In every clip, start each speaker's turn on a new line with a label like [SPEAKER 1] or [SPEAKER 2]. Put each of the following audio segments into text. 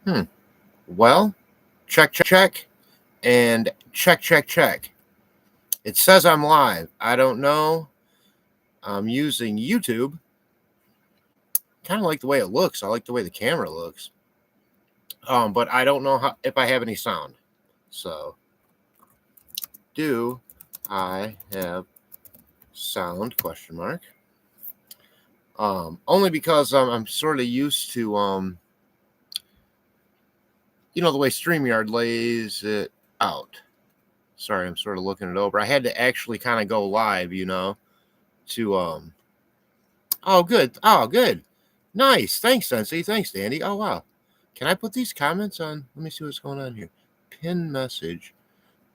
[SPEAKER 1] Hmm. Well, check, and check. It says I'm live. I don't know. I'm using YouTube. Kind of like the way it looks. I like the way the camera looks. But I don't know if I have any sound. So, do I have sound? Question mark. Only because I'm sort of used to the way StreamYard lays it out. Sorry, I'm sort of looking it over. I had to actually kind of go live, to Oh, good. Oh, good. Nice. Thanks, Sensei. Thanks, Dandy. Oh, wow. Can I put these comments on? Let me see what's going on here. Pin message.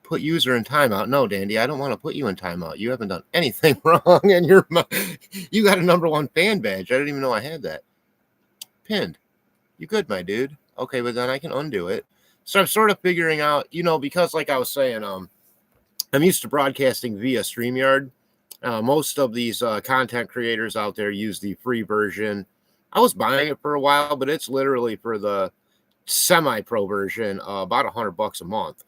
[SPEAKER 1] Put user in timeout. No, Dandy, I don't want to put you in timeout. You haven't done anything wrong, and you got a #1 fan badge. I didn't even know I had that. Pinned. You good, my dude? Okay, but then I can undo it. So I'm sort of figuring out, because like I was saying, I'm used to broadcasting via StreamYard. Most of these content creators out there use the free version. I was buying it for a while, but it's literally for the semi-pro version, about $100 a month.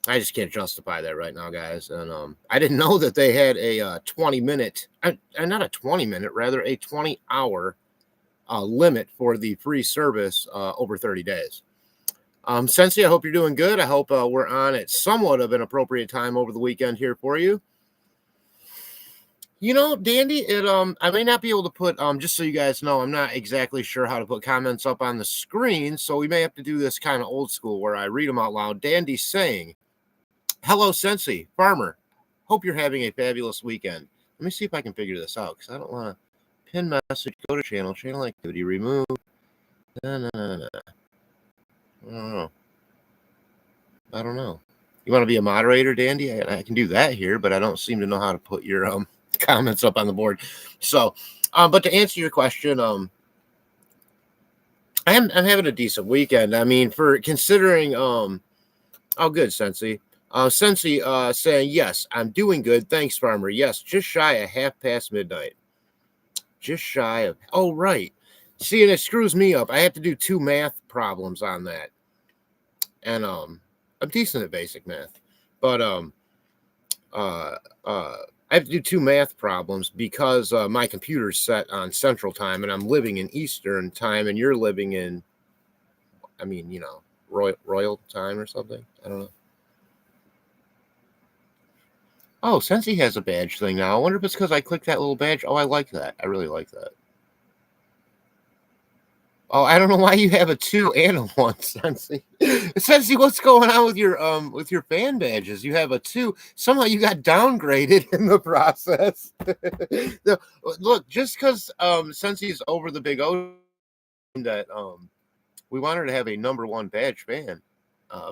[SPEAKER 1] I just can't justify that right now, guys. And I didn't know that they had a 20-minute, not a 20-minute, rather a 20-hour limit for the free service over 30 days. Sensei, I hope you're doing good. I hope we're on at somewhat of an appropriate time over the weekend here for you. Dandy, I may not be able to put just so you guys know, I'm not exactly sure how to put comments up on the screen, so we may have to do this kind of old school where I read them out loud. Dandy's saying, "Hello, Sensei, farmer. Hope you're having a fabulous weekend." Let me see if I can figure this out because I don't want to pin message, go to channel activity, remove. No. I don't know. You want to be a moderator, Dandy? I can do that here, but I don't seem to know how to put your comments up on the board. So, but to answer your question, I'm having a decent weekend. I mean, for considering oh, good, Sensei. Sensei saying, yes, I'm doing good. Thanks, Farmer. Yes, just shy of midnight. Just shy of, oh, right. See, and it screws me up. I have to do 2 math problems on that. And I'm decent at basic math. But I have to do 2 math problems because my computer's set on Central Time and I'm living in Eastern Time and you're living in, Royal Time or something. I don't know. Oh, since he has a badge thing now, I wonder if it's because I clicked that little badge. Oh, I like that. I really like that. Oh, I don't know why you have a 2 and a 1, Sensei. Sensei, what's going on with your fan badges? You have a 2. Somehow you got downgraded in the process. Look, just because Sensei's over the big ocean that we wanted to have a #1 badge fan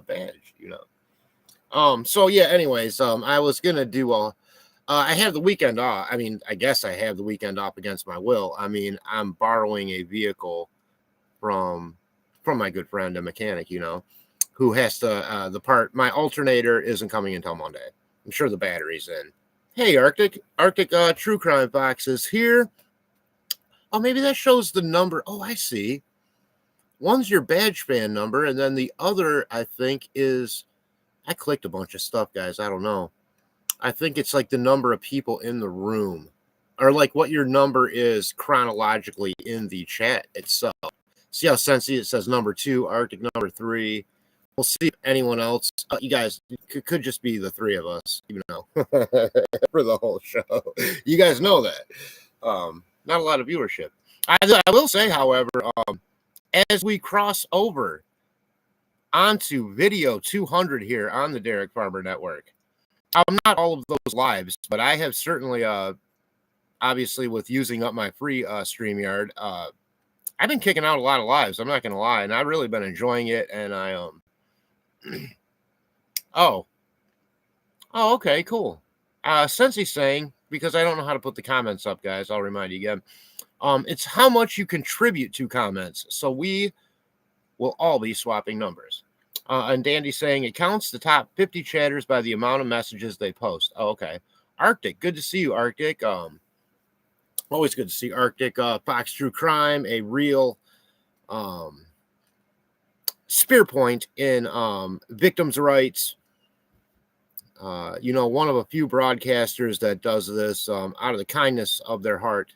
[SPEAKER 1] badge. So yeah, anyways, I was gonna do I have the weekend off. I mean, I guess I have the weekend off against my will. I mean, I'm borrowing a vehicle from my good friend, a mechanic, who has to my alternator isn't coming until Monday. I'm sure the battery's in. Hey, Arctic True Crime Fox is here. Oh, maybe that shows the number. Oh, I see. One's your badge fan number, and then the other, I think, is I clicked a bunch of stuff, guys. I don't know. I think it's like the number of people in the room, or like what your number is chronologically in the chat itself. See how Sensei it says number 2, Arctic number 3. We'll see if anyone else. You guys could just be the 3 of us, for the whole show. You guys know that. Not a lot of viewership. I will say, however, as we cross over onto video 200 here on the Derek Farmer Network, I'm not all of those lives, but I have certainly, obviously, with using up my free StreamYard, I've been kicking out a lot of lives. I'm not going to lie, and I've really been enjoying it. And I oh, okay, cool. Sensei saying, because I don't know how to put the comments up, guys. I'll remind you again. It's how much you contribute to comments. So we will all be swapping numbers. And Dandy saying it counts the top 50 chatters by the amount of messages they post. Oh, okay. Arctic, good to see you, Arctic. Always good to see Arctic. Fox True Crime, a real spear point in victims' rights. One of a few broadcasters that does this out of the kindness of their heart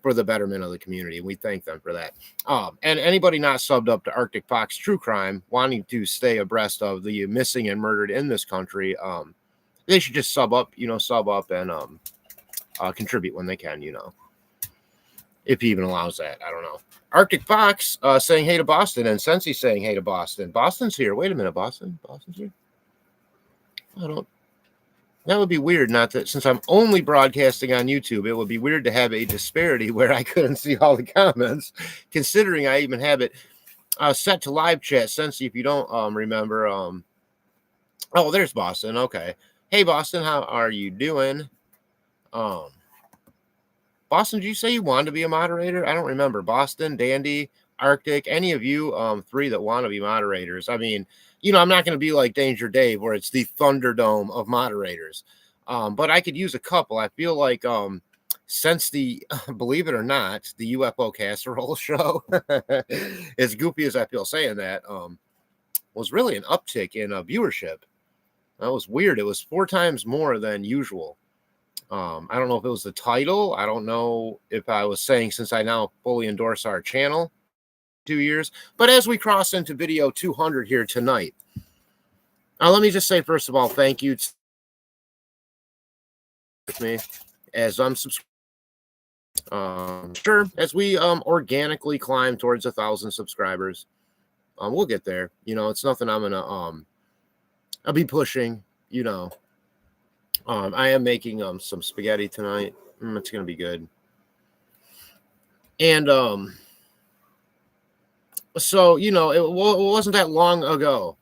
[SPEAKER 1] for the betterment of the community. And we thank them for that. And anybody not subbed up to Arctic Fox True Crime, wanting to stay abreast of the missing and murdered in this country, they should just sub up and contribute when they can, if he even allows that. I don't know. Arctic Fox saying hey to Boston, and Sensi saying hey to Boston. Boston's here. Wait a minute, Boston's here. That would be weird. Not that, since I'm only broadcasting on YouTube, it would be weird to have a disparity where I couldn't see all the comments, considering I even have it set to live chat. Sensi, if you don't remember, oh, there's Boston. Okay. Hey, Boston, how are you doing? Boston, did you say you wanted to be a moderator? I don't remember. Boston, Dandy, Arctic, any of you three that want to be moderators. I mean, I'm not going to be like Danger Dave where it's the Thunderdome of moderators. But I could use a couple. I feel like since the, believe it or not, the UFO Casserole show, as goofy as I feel saying that, was really an uptick in viewership. That was weird. It was 4 times more than usual. I don't know if it was the title. I don't know if I was saying, since I now fully endorse our channel 2 years, but as we cross into video 200 here tonight, let me just say, first of all, thank you with me as I'm sure as we organically climb towards 1,000 subscribers. We'll get there. It's nothing I'm gonna I'll be pushing. I am making some spaghetti tonight. It's gonna be good. And so it wasn't that long ago,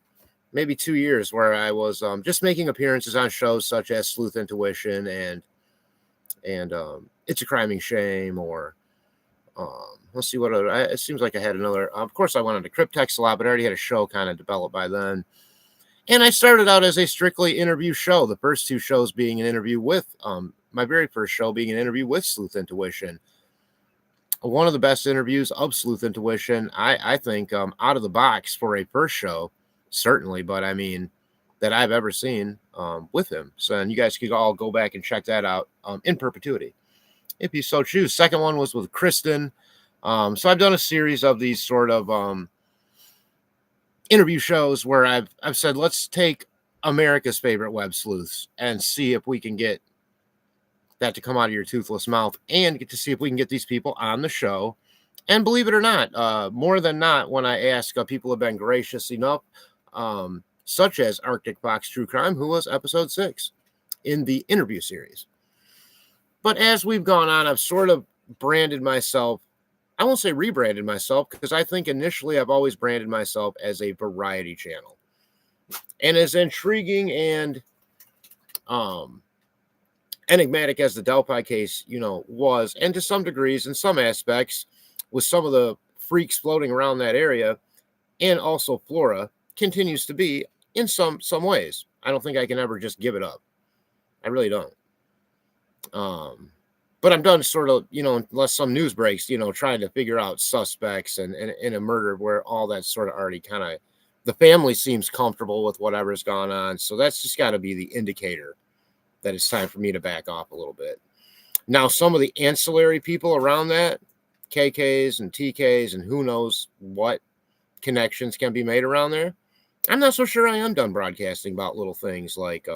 [SPEAKER 1] maybe 2 years, where I was just making appearances on shows such as Sleuth Intuition and It's a Criming Shame, or let's see what other. It seems like I had another. Of course, I went on to Cryptex a lot, but I already had a show kind of developed by then. And I started out as a strictly interview show. The first 2 shows being an interview with my very first show being an interview with Sleuth Intuition. One of the best interviews of Sleuth Intuition, I think, out of the box for a first show, certainly, but I mean, that I've ever seen with him. So, and you guys could all go back and check that out in perpetuity, if you so choose. Second one was with Kristen. So I've done a series of these sort of interview shows where I've said, let's take America's favorite web sleuths and see if we can get that to come out of your toothless mouth, and get to see if we can get these people on the show. And believe it or not, more than not, when I ask, people have been gracious enough, such as Arctic Fox True Crime, who was episode 6 in the interview series. But as we've gone on, I've sort of branded myself. I won't say rebranded myself, because I think initially I've always branded myself as a variety channel. And as intriguing and enigmatic as the Delphi case, was, and to some degrees, in some aspects, with some of the freaks floating around that area, and also Flora, continues to be in some ways. I don't think I can ever just give it up. I really don't. But I'm done sort of, unless some news breaks, trying to figure out suspects and in a murder where all that's sort of already kind of, the family seems comfortable with whatever's gone on. So that's just got to be the indicator that it's time for me to back off a little bit. Now, some of the ancillary people around that, KKs and TKs and who knows what connections can be made around there, I'm not so sure I am done broadcasting about little things like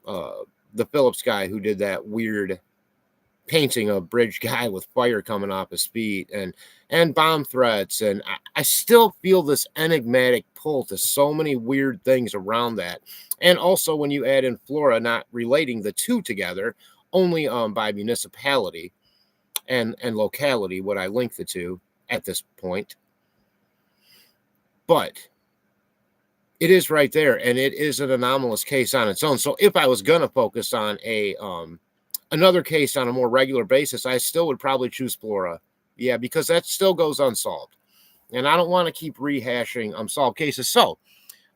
[SPEAKER 1] the Phillips guy who did that weird painting of bridge guy with fire coming off his feet, and bomb threats. And I still feel this enigmatic pull to so many weird things around that. And also when you add in Flora, not relating the two together, only by municipality and locality would I link the two at this point. But it is right there, and it is an anomalous case on its own. So if I was going to focus on a another case on a more regular basis, I still would probably choose Flora. Yeah, because that still goes unsolved. And I don't want to keep rehashing unsolved cases. So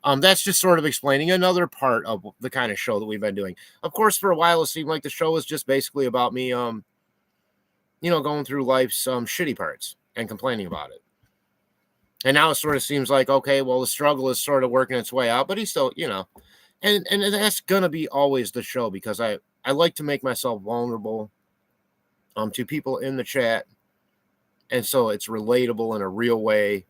[SPEAKER 1] that's just sort of explaining another part of the kind of show that we've been doing. Of course, for a while, it seemed like the show was just basically about me, going through life's shitty parts and complaining about it. And now it sort of seems like, okay, well, the struggle is sort of working its way out, but he's still, and that's gonna be always the show because I like to make myself vulnerable to people in the chat, and so it's relatable in a real way,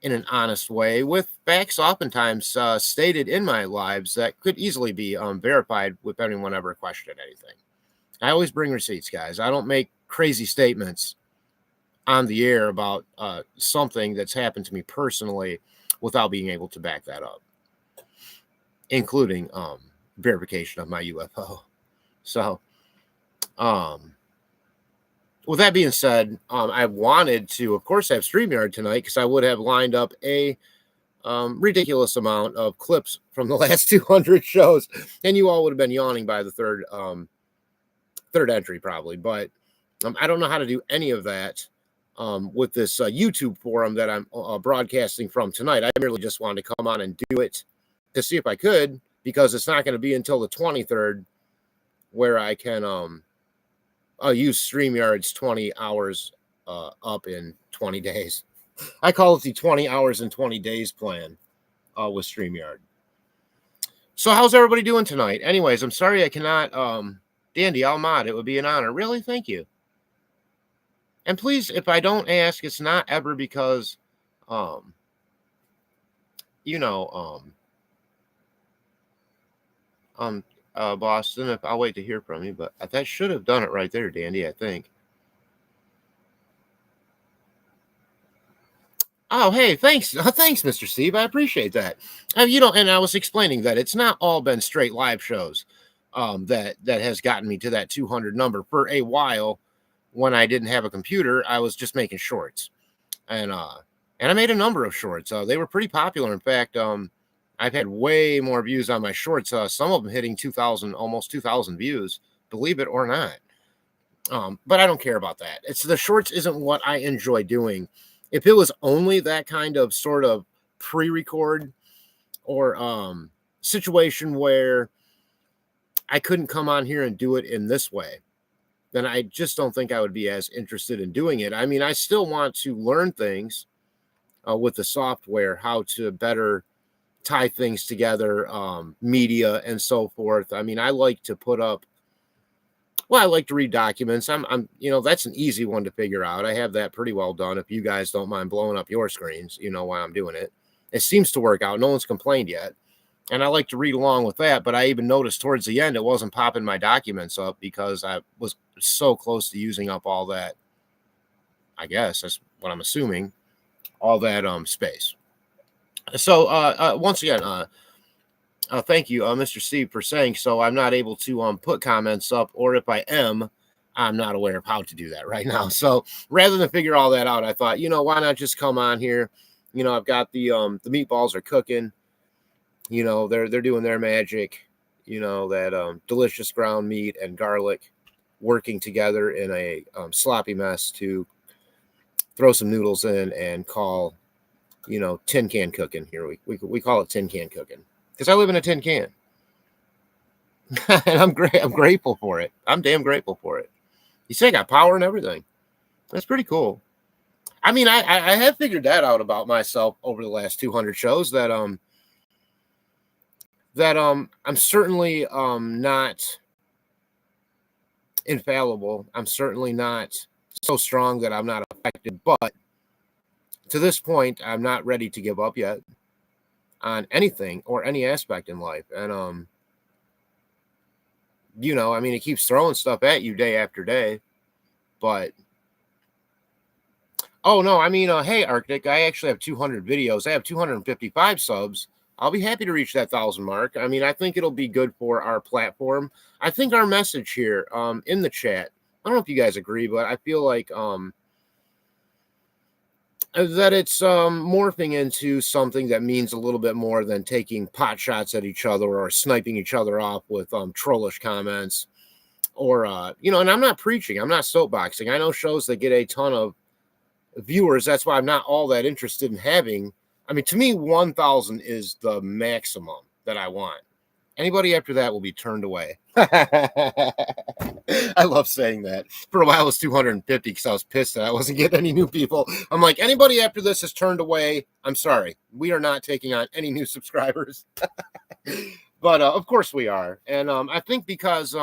[SPEAKER 1] in an honest way, with facts oftentimes stated in my lives that could easily be verified with anyone ever questioned anything. I always bring receipts, guys. I don't make crazy statements on the air about something that's happened to me personally without being able to back that up, including verification of my UFO. So, with that being said, I wanted to, of course, have StreamYard tonight because I would have lined up a ridiculous amount of clips from the last 200 shows, and you all would have been yawning by the third entry probably. But I don't know how to do any of that with this YouTube forum that I'm broadcasting from tonight. I merely just wanted to come on and do it to see if I could, because it's not going to be until the 23rd where I can I'll use StreamYard's 20 hours up in 20 days. I call it the 20 hours and 20 days plan with StreamYard. So how's everybody doing tonight? Anyways, I'm sorry I cannot Dandy, I'll mod. It would be an honor. Really? Thank you. And please, if I don't ask, it's not ever because Boston, if I'll wait to hear from you, but that should have done it right there, Dandy, I think. Oh, hey, thanks. Thanks, Mr. Steve. I appreciate that. And I was explaining that it's not all been straight live shows that has gotten me to that 200 number. For a while, when I didn't have a computer, I was just making shorts. And I made a number of shorts. They were pretty popular. In fact, I've had way more views on my shorts. Some of them hitting 2,000, almost 2,000 views, believe it or not. But I don't care about that. It's the shorts isn't what I enjoy doing. If it was only that kind of sort of pre-record or situation where I couldn't come on here and do it in this way, then I just don't think I would be as interested in doing it. I mean, I still want to learn things with the software, how to better tie things together, media and so forth. I mean, I like to put up, I like to read documents. I'm that's an easy one to figure out. I have that pretty well done. If you guys don't mind blowing up your screens, you know why I'm doing it. It seems to work out. No one's complained yet. And I like to read along with that. But I even noticed towards the end, it wasn't popping my documents up because I was so close to using up all that. I guess that's what I'm assuming. All that space. So once again, thank you, Mr. Steve, for saying so. I'm not able to put comments up, or if I am, I'm not aware of how to do that right now. So rather than figure all that out, I thought, why not just come on here? I've got the meatballs are cooking. They're doing their magic. That delicious ground meat and garlic working together in a sloppy mess to throw some noodles in and call, tin can cooking here. We call it tin can cooking because I live in a tin can. And I'm grateful for it. I'm damn grateful for it. You say I got power and everything. That's pretty cool. I mean, I have figured that out about myself over the last 200 shows that I'm certainly not infallible. I'm certainly not so strong that I'm not affected, but to this point, I'm not ready to give up yet on anything or any aspect in life. And I mean, it keeps throwing stuff at you day after day. But oh no, I mean, hey Arctic, I actually have 200 videos. I have 255 subs. I'll be happy to reach that 1,000 mark. I mean, I think it'll be good for our platform. I think our message here in the chat, I don't know if you guys agree, but I feel like that it's morphing into something that means a little bit more than taking pot shots at each other or sniping each other off with trollish comments or and I'm not preaching, I'm not soapboxing. I know shows that get a ton of viewers. That's why I'm not all that interested in having. I mean, to me, 1,000 is the maximum that I want. Anybody after that will be turned away. I love saying that. For a while, it was 250 because I was pissed that I wasn't getting any new people. I'm like, anybody after this is turned away. I'm sorry. We are not taking on any new subscribers. But of course we are. And I think because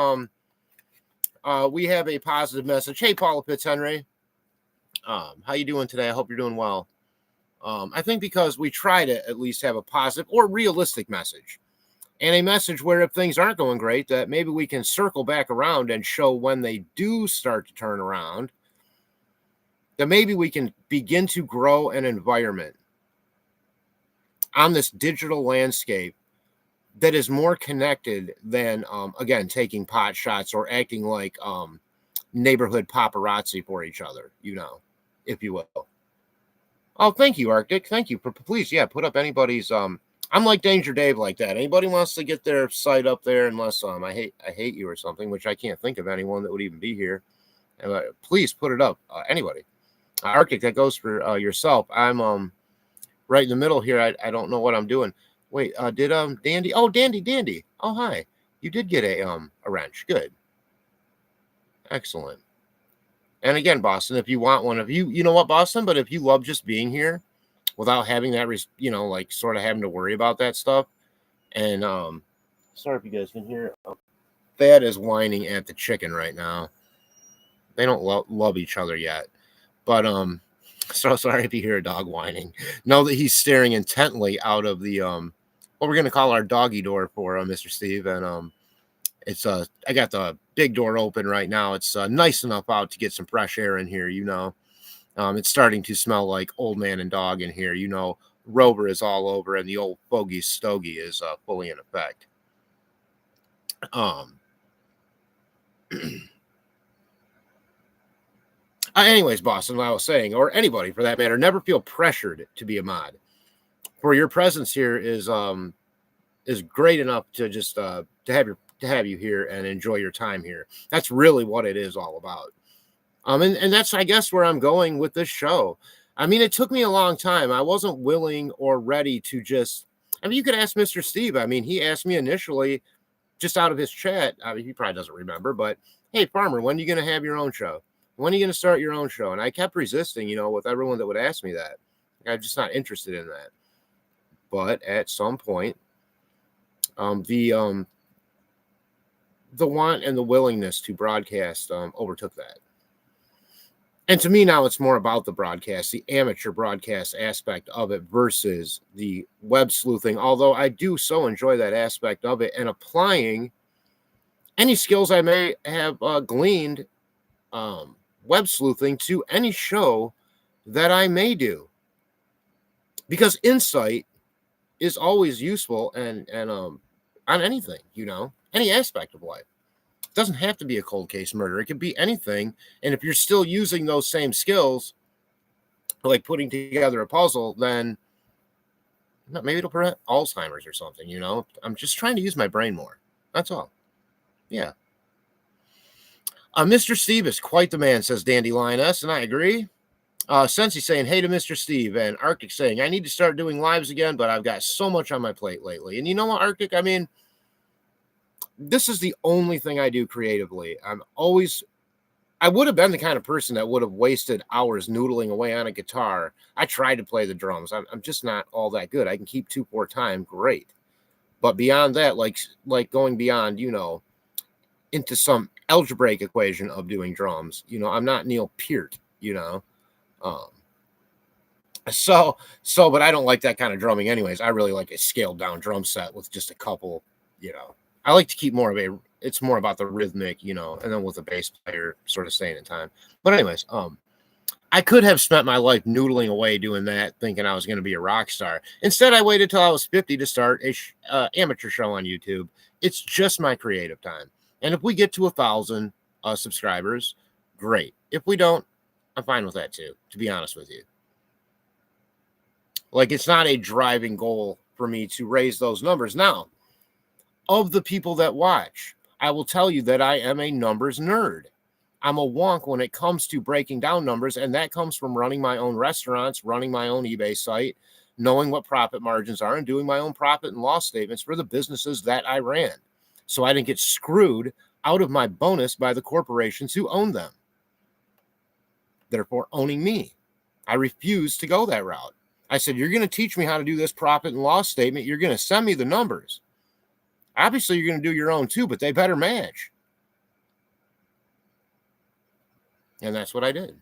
[SPEAKER 1] we have a positive message. Hey, Paula Fitzhenry. How you doing today? I hope you're doing well. I think because we try to at least have a positive or realistic message. And a message where if things aren't going great, that maybe we can circle back around and show when they do start to turn around, that maybe we can begin to grow an environment on this digital landscape that is more connected than, again, taking pot shots or acting like neighborhood paparazzi for each other, if you will. Oh, thank you, Arctic. Thank you. Please, yeah, put up anybody's... I'm like Danger Dave like that. Anybody wants to get their site up there, unless I hate you or something, which I can't think of anyone that would even be here. Please put it up. Anybody. Arctic, that goes for yourself. I'm right in the middle here. I don't know what I'm doing. Wait, did Dandy? Oh, Dandy. Oh, hi. You did get a wrench. Good. Excellent. And again, Boston, if you want one, you know what, Boston, but if you love just being here, without having that, like sort of having to worry about that stuff. And sorry if you guys can hear. Thad is whining at the chicken right now. They don't love each other yet. But so sorry if you hear a dog whining. Know that he's staring intently out of the what we're gonna call our doggy door for Mr. Steve. And it's I got the big door open right now. It's nice enough out to get some fresh air in here, It's starting to smell like old man and dog in here. Rover is all over, and the old fogey stogie is fully in effect. Anyways, Boston, what I was saying, or anybody for that matter, never feel pressured to be a mod. For your presence here is great enough to just to have you here and enjoy your time here. That's really what it is all about. And that's, I guess, where I'm going with this show. I mean, it took me a long time. I wasn't willing or ready to just, you could ask Mr. Steve. He asked me initially just out of his chat. He probably doesn't remember, but hey, Farmer, when are you going to have your own show? When are you going to start your own show? And I kept resisting, with everyone that would ask me that. I'm just not interested in that. But at some point, the want and the willingness to broadcast overtook that. And to me now, it's more about the broadcast, the amateur broadcast aspect of it versus the web sleuthing, although I do so enjoy that aspect of it and applying any skills I may have gleaned web sleuthing to any show that I may do. Because insight is always useful and on anything, any aspect of life. It doesn't have to be a cold case murder. It could be anything. And if you're still using those same skills, like putting together a puzzle, then maybe it'll prevent Alzheimer's or something, I'm just trying to use my brain more. That's all. Yeah. Mr. Steve is quite the man, says Dandelion S, and I agree. Sensi saying, hey to Mr. Steve, and Arctic saying, I need to start doing lives again, but I've got so much on my plate lately. And you know what, Arctic? This is the only thing I do creatively. I would have been the kind of person that would have wasted hours noodling away on a guitar. I tried to play the drums. I'm just not all that good. I can keep 2/4 time, great. But beyond that, like going beyond, into some algebraic equation of doing drums, I'm not Neil Peart, but I don't like that kind of drumming anyways. I really like a scaled down drum set with just a couple, I like to keep it's more about the rhythmic, and then with the bass player sort of staying in time. But anyways, I could have spent my life noodling away doing that, thinking I was going to be a rock star. Instead, I waited till I was 50 to start a amateur show on YouTube. It's just my creative time. And if we get to 1,000 subscribers, great. If we don't, I'm fine with that too, to be honest with you. Like, it's not a driving goal for me to raise those numbers. Now, of the people that watch, I will tell you that I am a numbers nerd. I'm a wonk when it comes to breaking down numbers, and that comes from running my own restaurants, running my own eBay site, knowing what profit margins are and doing my own profit and loss statements for the businesses that I ran. So I didn't get screwed out of my bonus by the corporations who own them, therefore owning me. I refused to go that route. I said, you're going to teach me how to do this profit and loss statement. You're going to send me the numbers. Obviously, you're going to do your own too, but they better match. And that's what I did.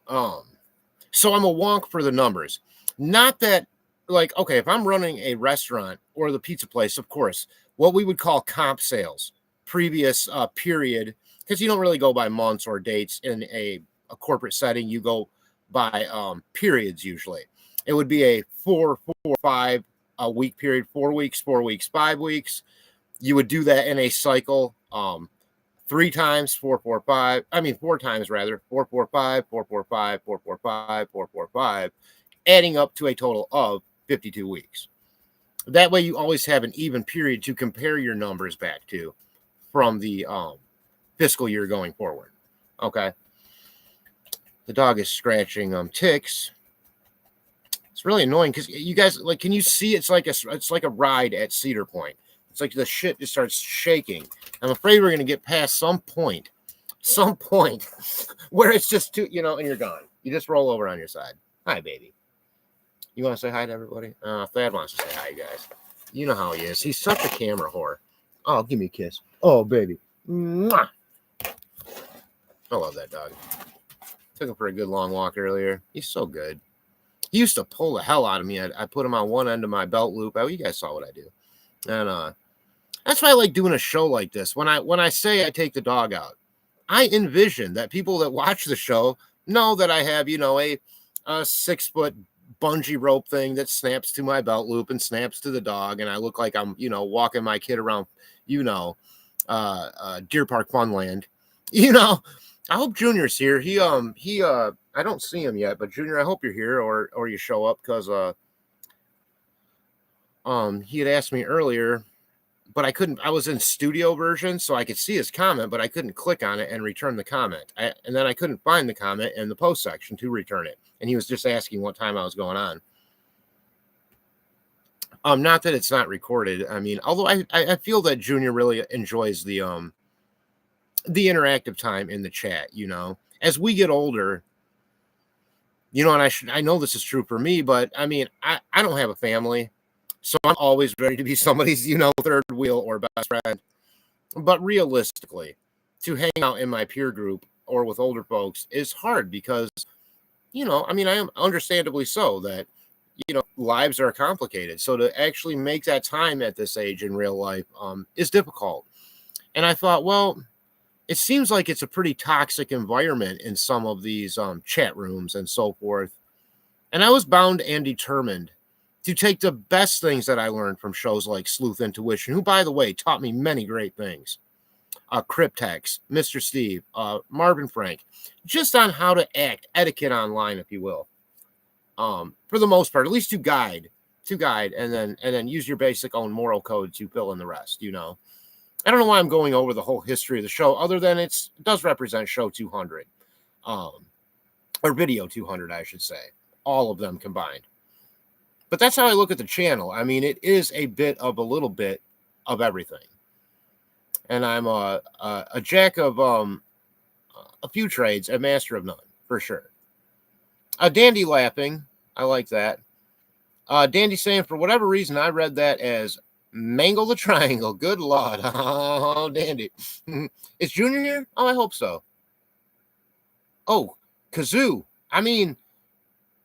[SPEAKER 1] So I'm a wonk for the numbers. Not that, like, okay, if I'm running a restaurant or the pizza place, of course, what we would call comp sales, previous period, because you don't really go by months or dates in a corporate setting. You go by periods usually. It would be a 4, 5 week period, 4 weeks, 4 weeks, 5 weeks. You would do that in a cycle. 3 times 4, 4, 5. I mean 4 times rather. 4, 4, 5, 4, 4, 5, 4, 4, 5, 4, 4, 5, adding up to a total of 52 weeks. That way you always have an even period to compare your numbers back to from the fiscal year going forward. Okay. The dog is scratching ticks. It's really annoying because you guys, like, can you see? It's like a ride at Cedar Point. It's like the shit just starts shaking. I'm afraid we're gonna get past some point where it's just too, and you're gone. You just roll over on your side. Hi, baby. You want to say hi to everybody? Thad wants to say hi, guys. You know how he is. He's such a camera whore. Oh, give me a kiss. Oh, baby. Mwah. I love that dog. Took him for a good long walk earlier. He's so good. He used to pull the hell out of me. I put him on one end of my belt loop. Oh, you guys saw what I do. And that's why I like doing a show like this. When I say I take the dog out, I envision that people that watch the show know that I have, a 6-foot bungee rope thing that snaps to my belt loop and snaps to the dog. And I look like I'm, walking my kid around, Deer Park Funland. I hope Junior's here. He I don't see him yet, but Junior, I hope you're here or you show up because he had asked me earlier, but I couldn't. I was in studio version, so I could see his comment, but I couldn't click on it and return the comment. And then I couldn't find the comment in the post section to return it. And he was just asking what time I was going on. Not that it's not recorded. I mean, although I feel that Junior really enjoys the interactive time in the chat. As we get older, and I know this is true for me, but I mean, I don't have a family. So I'm always ready to be somebody's, third wheel or best friend. But realistically, to hang out in my peer group or with older folks is hard because, I am understandably so that, lives are complicated. So to actually make that time at this age in real life is difficult. And I thought, well, it seems like it's a pretty toxic environment in some of these chat rooms and so forth. And I was bound and determined to take the best things that I learned from shows like Sleuth Intuition, who, by the way, taught me many great things. Cryptex, Mr. Steve, Marvin Frank, just on how to act, etiquette online, if you will. For the most part, at least to guide, and then use your basic own moral code to fill in the rest. I don't know why I'm going over the whole history of the show, other than it does represent show 200, or video 200, I should say, all of them combined. But that's how I look at the channel. I mean, it is a little bit of everything. And I'm a jack of a few trades, a master of none, for sure. Dandy laughing. I like that. Dandy saying, for whatever reason, I read that as Mangle the Triangle. Good Lord. Oh, Dandy. Is Junior here? Oh, I hope so. Oh, Kazoo. I mean,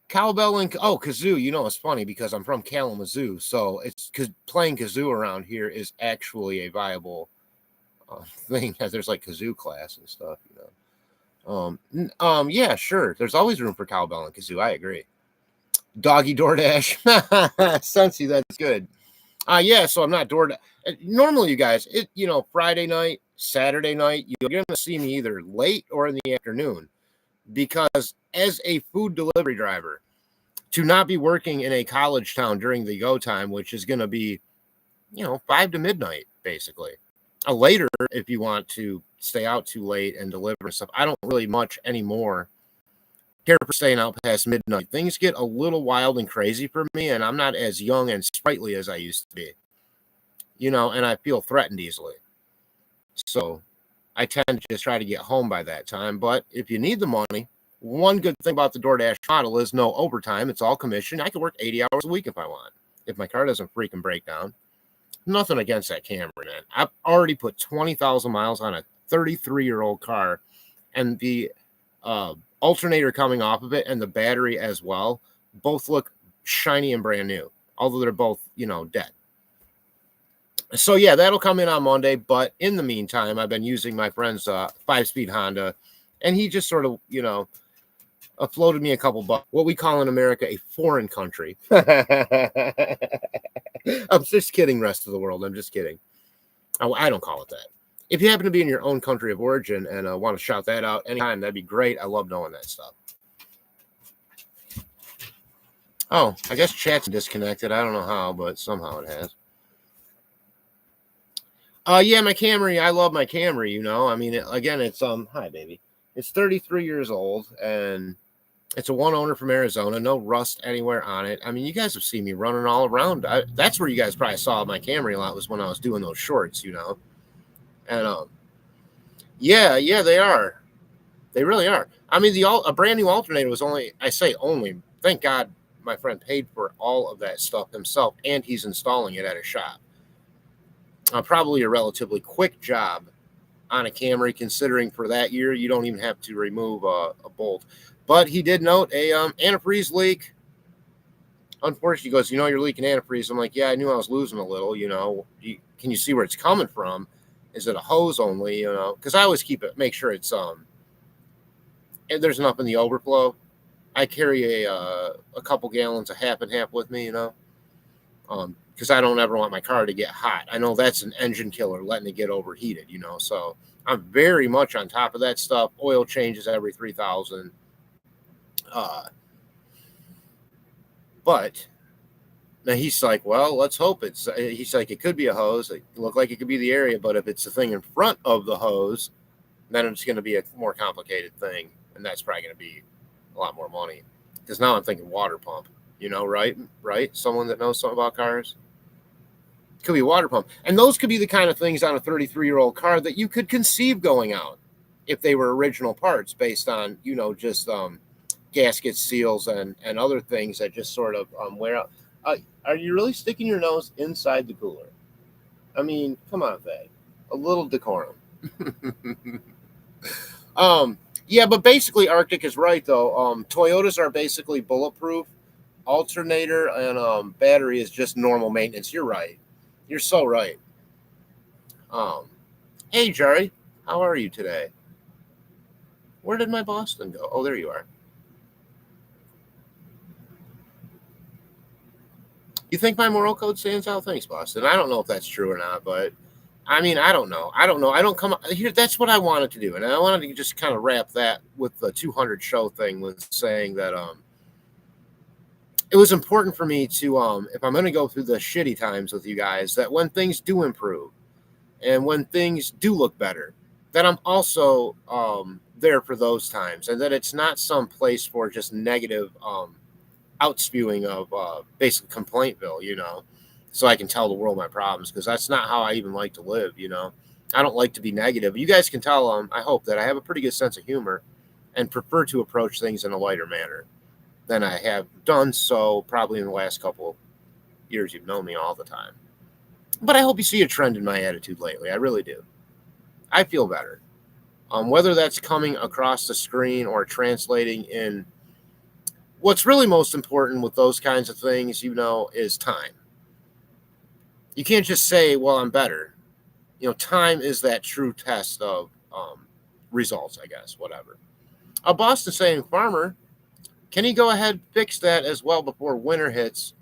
[SPEAKER 1] cowbell and kazoo. It's funny because I'm from Kalamazoo, so it's because playing kazoo around here is actually a viable thing. There's like kazoo class and stuff, Yeah, sure. There's always room for cowbell and kazoo. I agree. Doggy DoorDash, Sunsy, that's good. Yeah. So I'm not DoorDash. Normally, you guys, Friday night, Saturday night, you're gonna see me either late or in the afternoon. Because as a food delivery driver, to not be working in a college town during the go time, which is going to be, 5 to midnight, basically. Later, if you want to stay out too late and deliver stuff. I don't really much anymore care for staying out past midnight. Things get a little wild and crazy for me, and I'm not as young and sprightly as I used to be, and I feel threatened easily. So I tend to just try to get home by that time. But if you need the money, one good thing about the DoorDash model is no overtime. It's all commission. I can work 80 hours a week if I want, if my car doesn't freaking break down. Nothing against that Camry, man. I've already put 20,000 miles on a 33-year-old car, and the alternator coming off of it and the battery as well both look shiny and brand new, although they're both, dead. So yeah, that'll come in on Monday. But in the meantime, I've been using my friend's 5-speed Honda, and he just sort of, floated me a couple bucks. What we call in America a foreign country. I'm just kidding, rest of the world. I'm just kidding. I don't call it that. If you happen to be in your own country of origin and want to shout that out anytime, that'd be great. I love knowing that stuff. Oh, I guess chat's disconnected. I don't know how, but somehow it has. Yeah, my Camry. I love my Camry. I mean, again, it's hi, baby. It's 33 years old, and it's a one owner from Arizona. No rust anywhere on it. I mean, you guys have seen me running all around. That's where you guys probably saw my Camry a lot, was when I was doing those shorts, And yeah, they are. They really are. I mean, a brand new alternator was only, I say only, thank God my friend paid for all of that stuff himself, and he's installing it at a shop. Probably a relatively quick job on a Camry, considering for that year you don't even have to remove a bolt. But he did note a antifreeze leak. Unfortunately, he goes, you're leaking antifreeze. I'm like, yeah, I knew I was losing a little. Can you see where it's coming from? Is it a hose only? Because I always make sure it's and there's enough in the overflow. I carry a couple gallons of half and half with me, because I don't ever want my car to get hot. I know that's an engine killer, letting it get overheated, so I'm very much on top of that stuff. Oil changes every 3,000. But now he's like, well, let's hope he's like, it could be a hose. It looked like it could be the area, but if it's the thing in front of the hose, then it's going to be a more complicated thing. And that's probably going to be a lot more money. Because now I'm thinking water pump, right? Someone that knows something about cars. Could be a water pump. And those could be the kind of things on a 33-year-old car that you could conceive going out if they were original parts based on, just gasket seals and other things that just sort of wear out. Are you really sticking your nose inside the cooler? I mean, come on, Thad. A little decorum. Yeah, but basically Arctic is right, though. Toyotas are basically bulletproof. Alternator and battery is just normal maintenance. You're right. You're so right. Hey, Jerry. How are you today? Where did my Boston go? Oh, there you are. You think my moral code stands out? Thanks, Boston. I don't know if that's true or not, but I mean, I don't know. I don't come here. That's what I wanted to do. And I wanted to just kind of wrap that with the 200 show thing, with saying that it was important for me to, if I'm going to go through the shitty times with you guys, that when things do improve and when things do look better, that I'm also there for those times, and that it's not some place for just negative outspewing of basic complaintville, so I can tell the world my problems, because that's not how I even like to live, I don't like to be negative. You guys can tell I hope that I have a pretty good sense of humor and prefer to approach things in a lighter manner than I have done so probably in the last couple years. You've known me all the time. But I hope you see a trend in my attitude lately. I really do. I feel better. Whether that's coming across the screen or translating in, what's really most important with those kinds of things, is time. You can't just say, well, I'm better. Time is that true test of results, I guess, whatever. Boston saying, Farmer, can he go ahead and fix that as well before winter hits?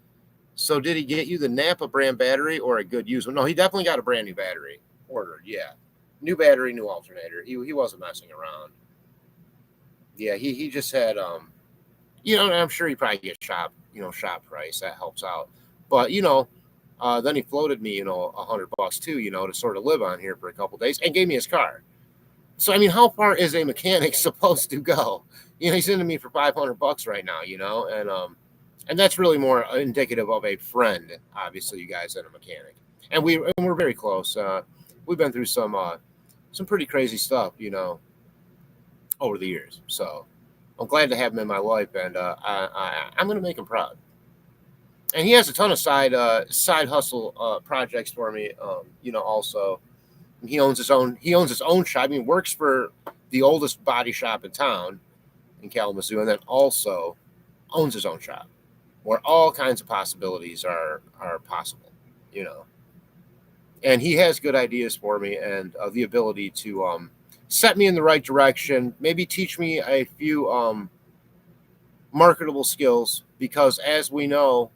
[SPEAKER 1] So did he get you the Napa brand battery or a good used one? No, he definitely got a brand new battery ordered. Yeah. New battery, new alternator. He wasn't messing around. Yeah, he just had I'm sure he probably gets shop price. That helps out. But then he floated me, $100 too, to sort of live on here for a couple of days, and gave me his car So, I mean, how far is a mechanic supposed to go? He's into me for $500 right now, and that's really more indicative of a friend, obviously, you guys, than a mechanic. And we're very close. We've been through some pretty crazy stuff, over the years. So I'm glad to have him in my life, and I'm going to make him proud. And he has a ton of side hustle projects for me. Also he owns his own shop. I mean, works for the oldest body shop in town in Kalamazoo, and then also owns his own shop, where all kinds of possibilities are possible. You know, and he has good ideas for me, and the ability to set me in the right direction. Maybe teach me a few marketable skills, because as we know,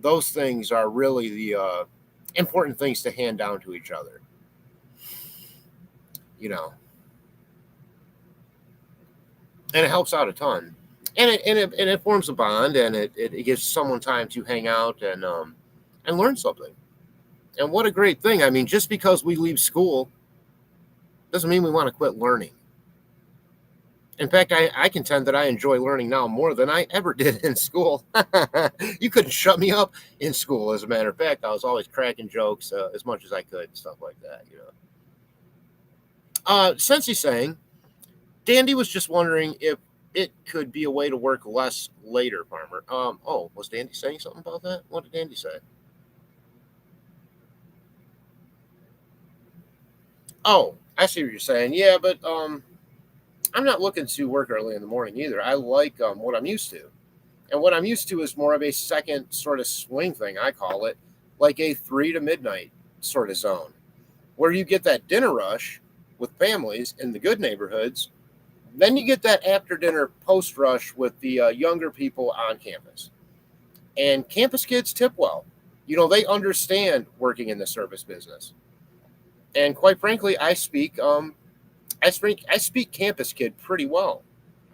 [SPEAKER 1] those things are really the important things to hand down to each other. You know, and it helps out a ton, and it forms a bond, and it gives someone time to hang out and learn something. And what a great thing! I mean, just because we leave school doesn't mean we want to quit learning. In fact, I contend that I enjoy learning now more than I ever did in school. You couldn't shut me up in school. As a matter of fact, I was always cracking jokes as much as I could, and stuff like that. Sensei saying, Dandy was just wondering if it could be a way to work less later, Farmer. Was Dandy saying something about that? What did Dandy say? Oh, I see what you're saying. Yeah, but I'm not looking to work early in the morning either. I like what I'm used to. And what I'm used to is more of a second sort of swing thing, I call it, like a 3 to midnight sort of zone, where you get that dinner rush with families in the good neighborhoods. Then you get that after dinner post rush with the younger people on campus. And campus kids tip well. They understand working in the service business. And quite frankly, I speak campus kid pretty well.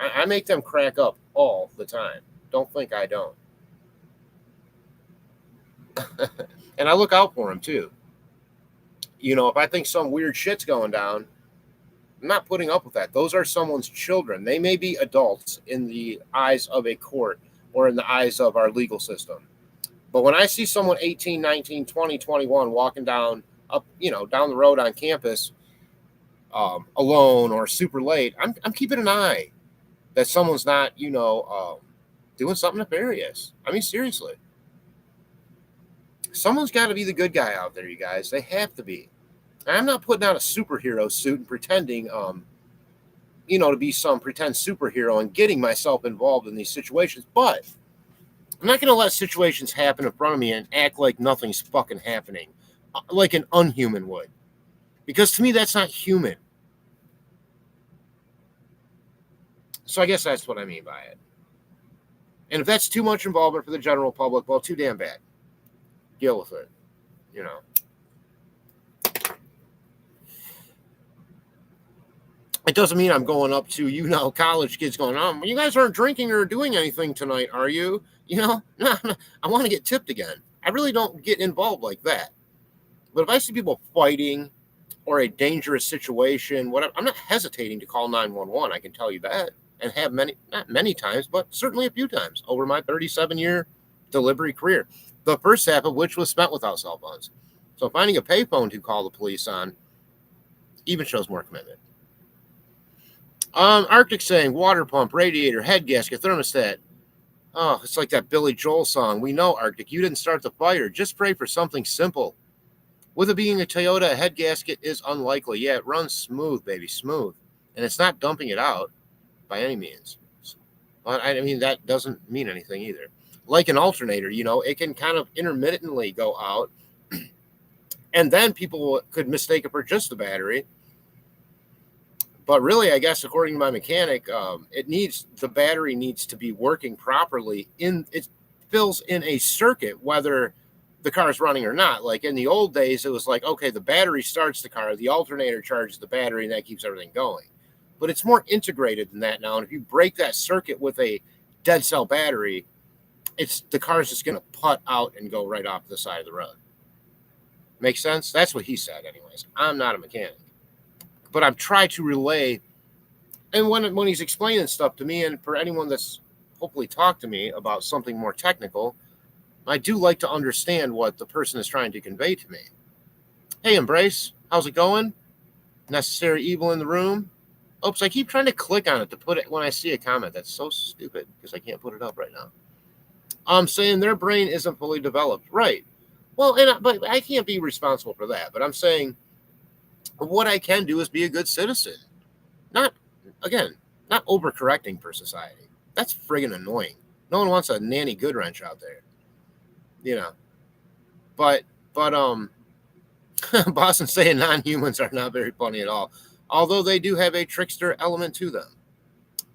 [SPEAKER 1] I make them crack up all the time. Don't think I don't. And I look out for them too. If I think some weird shit's going down, I'm not putting up with that. Those are someone's children. They may be adults in the eyes of a court or in the eyes of our legal system. But when I see someone 18, 19, 20, 21 walking down the road on campus alone or super late, I'm keeping an eye that someone's not, doing something nefarious. I mean, seriously. Someone's got to be the good guy out there, you guys. They have to be. And I'm not putting on a superhero suit and pretending, to be some pretend superhero and getting myself involved in these situations. But I'm not going to let situations happen in front of me and act like nothing's fucking happening, like an unhuman would. Because to me, that's not human. So I guess that's what I mean by it. And if that's too much involvement for the general public, well, too damn bad. Deal with it, It doesn't mean I'm going up to, college kids going, you guys aren't drinking or doing anything tonight, are you? No, I want to get tipped again. I really don't get involved like that. But if I see people fighting or a dangerous situation, I'm not hesitating to call 911. I can tell you that, and have not many times, but certainly a few times over my 37-year delivery career. The first half of which was spent without cell phones. So finding a payphone to call the police on even shows more commitment. Arctic saying water pump, radiator, head gasket, thermostat. Oh, it's like that Billy Joel song. We know, Arctic, you didn't start the fire. Just pray for something simple. With it being a Toyota, a head gasket is unlikely. Yeah, it runs smooth, baby, smooth. And it's not dumping it out by any means. But I mean, that doesn't mean anything either. Like an alternator, it can kind of intermittently go out. And then people could mistake it for just the battery. But really, I guess, according to my mechanic, the battery needs to be working properly. It fills in a circuit, whether the car is running or not. Like in the old days, it was like, okay, the battery starts the car, the alternator charges the battery, and that keeps everything going. But it's more integrated than that now. And if you break that circuit with a dead cell battery, the car's just going to putt out and go right off the side of the road. Make sense? That's what he said, anyways. I'm not a mechanic. but I've tried to relay. And when he's explaining stuff to me, and for anyone that's hopefully talked to me about something more technical, I do like to understand what the person is trying to convey to me. Hey, Embrace, how's it going? Necessary Evil in the room. Oops, I keep trying to click on it to put it when I see a comment. That's so stupid because I can't put it up right now. I'm saying their brain isn't fully developed. Right. Well, but I can't be responsible for that. But I'm saying what I can do is be a good citizen. Not overcorrecting for society. That's friggin' annoying. No one wants a Nanny Goodwrench out there. You know. But Boston saying non-humans are not very funny at all. Although they do have a trickster element to them.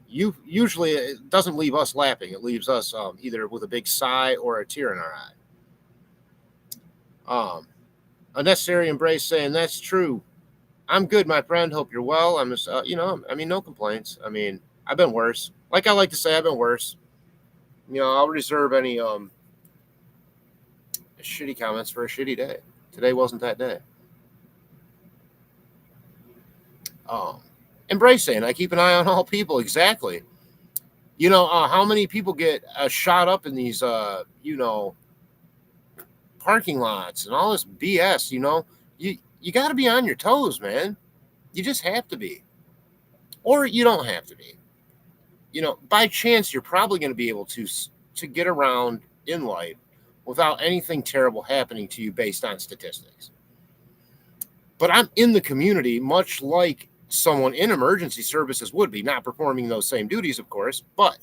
[SPEAKER 1] Usually it doesn't leave us laughing. It leaves us either with a big sigh or a tear in our eye. A Necessary Embrace saying, that's true. I'm good, my friend. Hope you're well. I'm just, no complaints. I mean, I've been worse. Like I like to say, I've been worse. I'll reserve any shitty comments for a shitty day. Today wasn't that day. Embracing. I keep an eye on all people. Exactly. How many people get shot up in these, parking lots and all this BS, you got to be on your toes, man. You just have to be. Or you don't have to be. By chance, you're probably going to be able to get around in life without anything terrible happening to you based on statistics. But I'm in the community, much like someone in emergency services would be, not performing those same duties, of course, but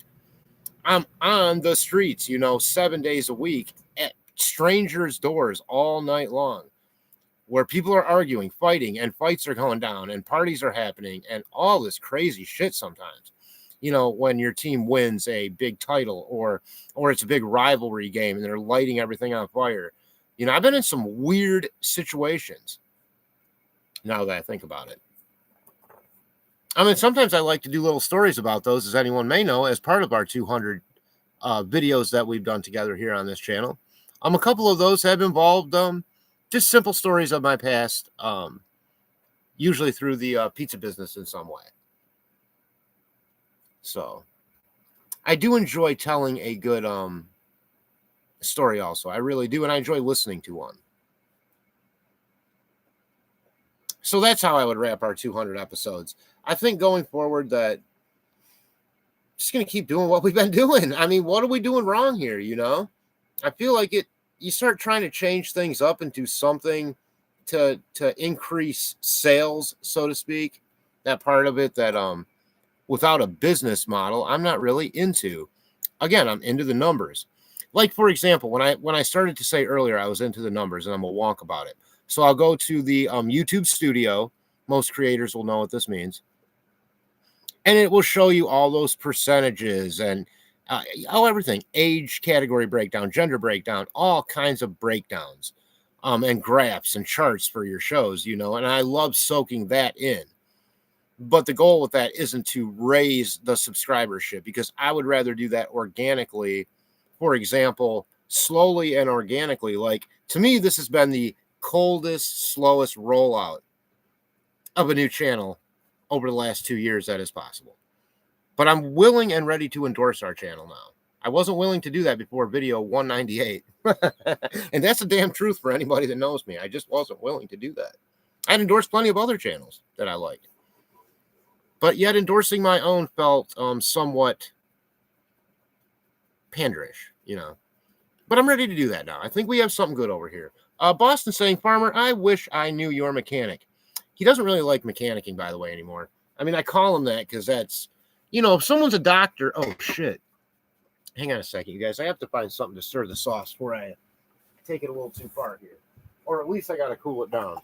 [SPEAKER 1] I'm on the streets, 7 days a week at strangers' doors all night long, where people are arguing, fighting, and fights are going down, and parties are happening, and all this crazy shit sometimes. When your team wins a big title or it's a big rivalry game and they're lighting everything on fire. I've been in some weird situations now that I think about it. I mean, sometimes I like to do little stories about those, as anyone may know, as part of our 200 videos that we've done together here on this channel. A couple of those have involved just simple stories of my past, usually through the pizza business in some way. So I do enjoy telling a good story also. I really do, and I enjoy listening to one. So that's how I would wrap our 200 episodes. I think going forward that just going to keep doing what we've been doing. I mean, what are we doing wrong here, I feel like you start trying to change things up into something to increase sales, so to speak. That part of it that without a business model, I'm not really into. Again, I'm into the numbers. Like, for example, when I started to say earlier, I was into the numbers and I'm a wonk about it. So I'll go to the YouTube studio. Most creators will know what this means. And it will show you all those percentages and everything, age category breakdown, gender breakdown, all kinds of breakdowns, and graphs and charts for your shows, and I love soaking that in. But the goal with that isn't to raise the subscribership, because I would rather do that organically. For example, slowly and organically. Like, to me, this has been the coldest, slowest rollout of a new channel over the last 2 years that is possible. But I'm willing and ready to endorse our channel now. I wasn't willing to do that before video 198. And that's the damn truth for anybody that knows me. I just wasn't willing to do that. I'd endorsed plenty of other channels that I liked. But yet endorsing my own felt somewhat panderish, But I'm ready to do that now. I think we have something good over here. Boston saying, Farmer, I wish I knew your mechanic. He doesn't really like mechanicking, by the way, anymore. I mean, I call him that because that's, if someone's a doctor. Oh, shit. Hang on a second, you guys. I have to find something to stir the sauce before I take it a little too far here. Or at least I got to cool it down.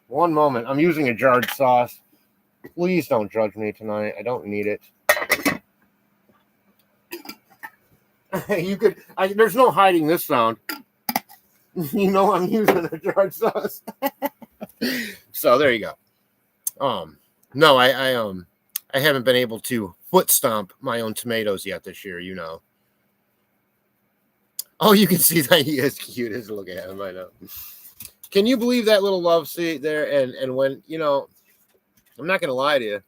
[SPEAKER 1] One moment. I'm using a jarred sauce. Please don't judge me tonight. I don't need it. There's no hiding this sound. I'm using a jarred sauce. So there you go. No, I haven't been able to foot stomp my own tomatoes yet this year, Oh, you can see that he is cute. Just look at him, I know. Can you believe that little love seat there? And when, I'm not going to lie to you.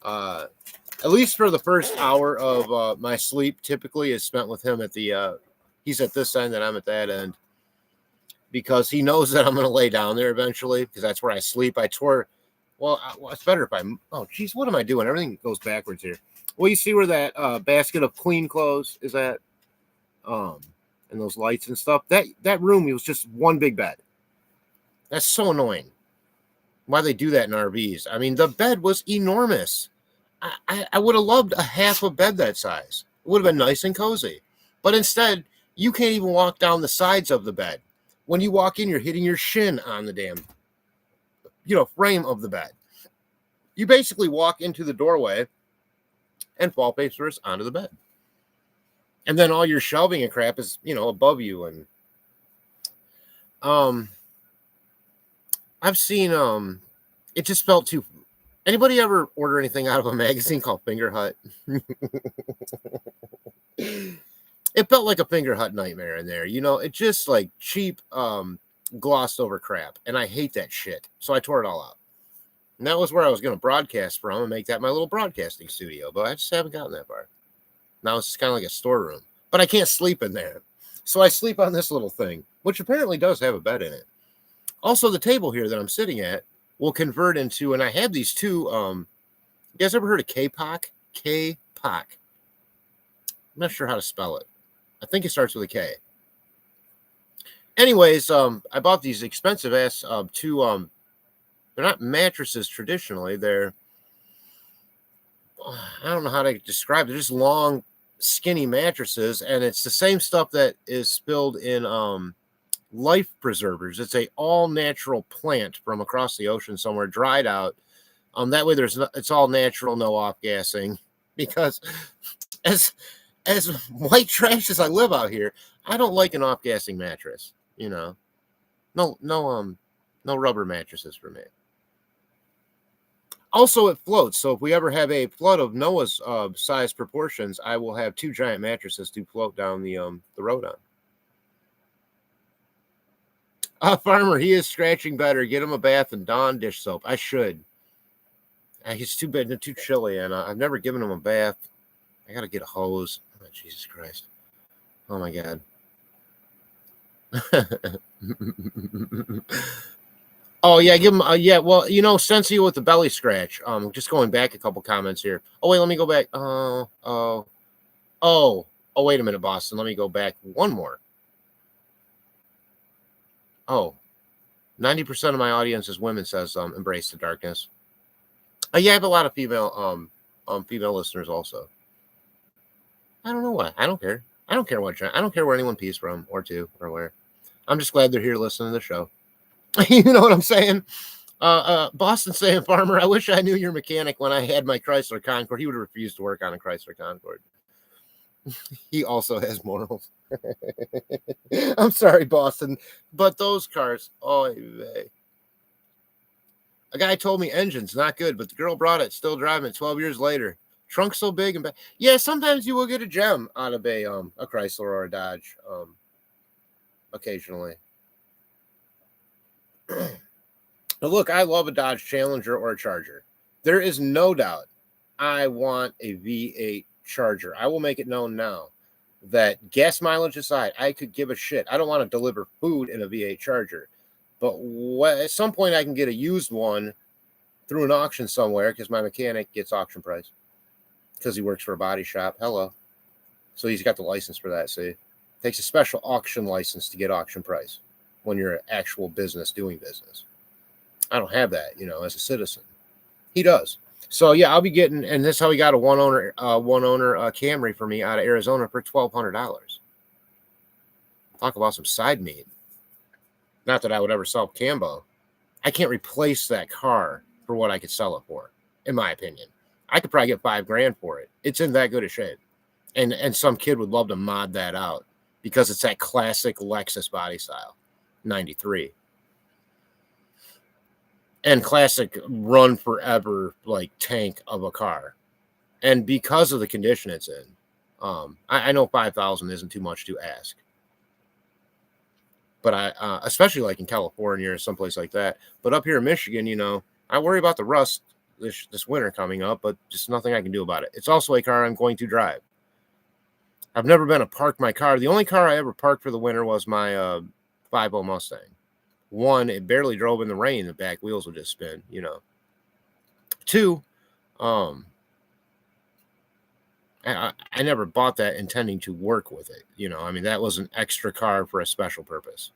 [SPEAKER 1] At least for the first hour of my sleep, typically is spent with him at the. He's at this end and I'm at that end, because he knows that I'm going to lay down there eventually, because that's where I sleep. Well, it's better if I'm. Oh, geez, what am I doing? Everything goes backwards here. Well, you see where that basket of clean clothes is at, and those lights and stuff. That room, it was just one big bed. That's so annoying. Why they do that in RVs? I mean, the bed was enormous. I would have loved a half a bed that size. It would have been nice and cozy. But instead, you can't even walk down the sides of the bed. When you walk in, you're hitting your shin on the damn, frame of the bed. You basically walk into the doorway and fall face first onto the bed. And then all your shelving and crap is, above you. And I've seen it just felt too. Anybody ever order anything out of a magazine called Finger Hut? It felt like a Finger Hut nightmare in there. It just like cheap glossed over crap. And I hate that shit. So I tore it all out. And that was where I was going to broadcast from and make that my little broadcasting studio. But I just haven't gotten that far. Now it's just kind of like a storeroom. But I can't sleep in there. So I sleep on this little thing, which apparently does have a bed in it. Also, the table here that I'm sitting at will convert into, and I have these two, you guys ever heard of K-Pock? K-Pock. I'm not sure how to spell it. I think it starts with a K. Anyways, I bought these expensive ass two, they're not mattresses traditionally. They're, I don't know how to describe it. They're just long, skinny mattresses, and it's the same stuff that is spilled in life preservers. It's a all natural plant from across the ocean somewhere, dried out. That way it's all natural, no off gassing. Because as white trash as I live out here, I don't like an off gassing mattress. No rubber mattresses for me. Also, it floats. So if we ever have a flood of Noah's size proportions, I will have two giant mattresses to float down the road on. Farmer, he is scratching better. Get him a bath and Dawn dish soap. I should. He's too big and too chilly, and I've never given him a bath. I got to get a hose. Oh, Jesus Christ. Oh, my God. Oh, yeah, give him, yeah, well, Sensi with the belly scratch. Just going back a couple comments here. Oh, wait, let me go back. Wait a minute, Boston. Let me go back one more. Oh, 90% of my audience is women, says embrace the darkness. Yeah, I have a lot of female listeners also. I don't know why. I don't care. I don't care I don't care where anyone pees from or to or where. I'm just glad they're here listening to the show. You know what I'm saying? Boston saying, Farmer, I wish I knew your mechanic when I had my Chrysler Concorde. He would have refused to work on a Chrysler Concorde. He also has morals. I'm sorry, Boston, but those cars, a guy told me engine's not good, but the girl brought it, still driving it 12 years later. Trunk so big and bad. Yeah, sometimes you will get a gem out of a Chrysler or a Dodge, occasionally. But look, I love a Dodge Challenger or a Charger. There is no doubt I want a V8 Charger. I will make it known now that, gas mileage aside, I could give a shit. I don't want to deliver food in a V8 Charger. But at some point I can get a used one through an auction somewhere, because my mechanic gets auction price because he works for a body shop. Hello. So he's got the license for that. See, takes a special auction license to get auction price when you're an actual business doing business. I don't have that, as a citizen. He does. So yeah, I'll be getting, and this is how he got a one owner Camry for me out of Arizona for $1,200. Talk about some side meat. Not that I would ever sell Cambo. I can't replace that car for what I could sell it for, in my opinion. I could probably get $5,000 for it. It's in that good a shape. And some kid would love to mod that out because it's that classic Lexus body style, 93. And classic run forever, like, tank of a car. And because of the condition it's in, I know $5,000 isn't too much to ask. But I, especially like in California or someplace like that. But up here in Michigan, I worry about the rust this winter coming up, but just nothing I can do about it. It's also a car I'm going to drive. I've never been to park my car. The only car I ever parked for the winter was my 5.0 Mustang. One, it barely drove in the rain. The back wheels would just spin, you know. Two, I never bought that intending to work with it. You know, I mean, that was an extra car for a special purpose.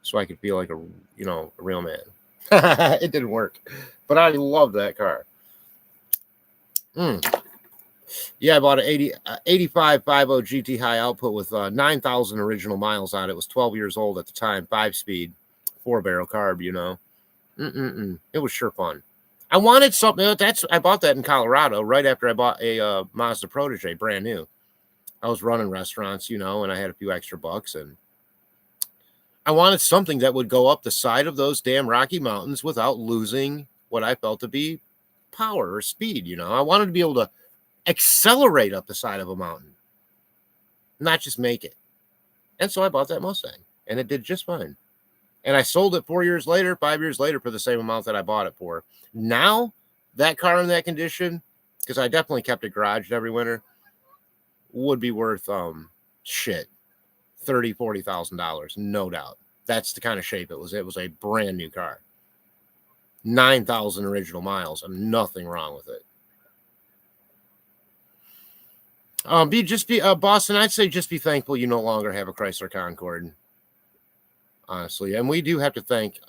[SPEAKER 1] So I could feel like a real man. It didn't work, but I loved that car. Yeah, I bought an 85 50 GT high output with 9,000 original miles on it. It was 12 years old at the time, 5-speed, 4-barrel carb, you know. It was sure fun. I wanted something. I bought that in Colorado right after I bought a Mazda Protege, brand new. I was running restaurants, you know, and I had a few extra bucks, and I wanted something that would go up the side of those damn Rocky Mountains without losing what I felt to be power or speed. You know, I wanted to be able to accelerate up the side of a mountain, not just make it. And so I bought that Mustang, and it did just fine. And I sold it 5 years later for the same amount that I bought it for. Now, that car in that condition, because I definitely kept it garaged every winter, would be worth $30,000, $40,000, no doubt. That's the kind of shape it was. It was a brand new car. 9,000 original miles, and nothing wrong with it. Boston, I'd say just be thankful you no longer have a Chrysler Concorde. Honestly, and we do have to thank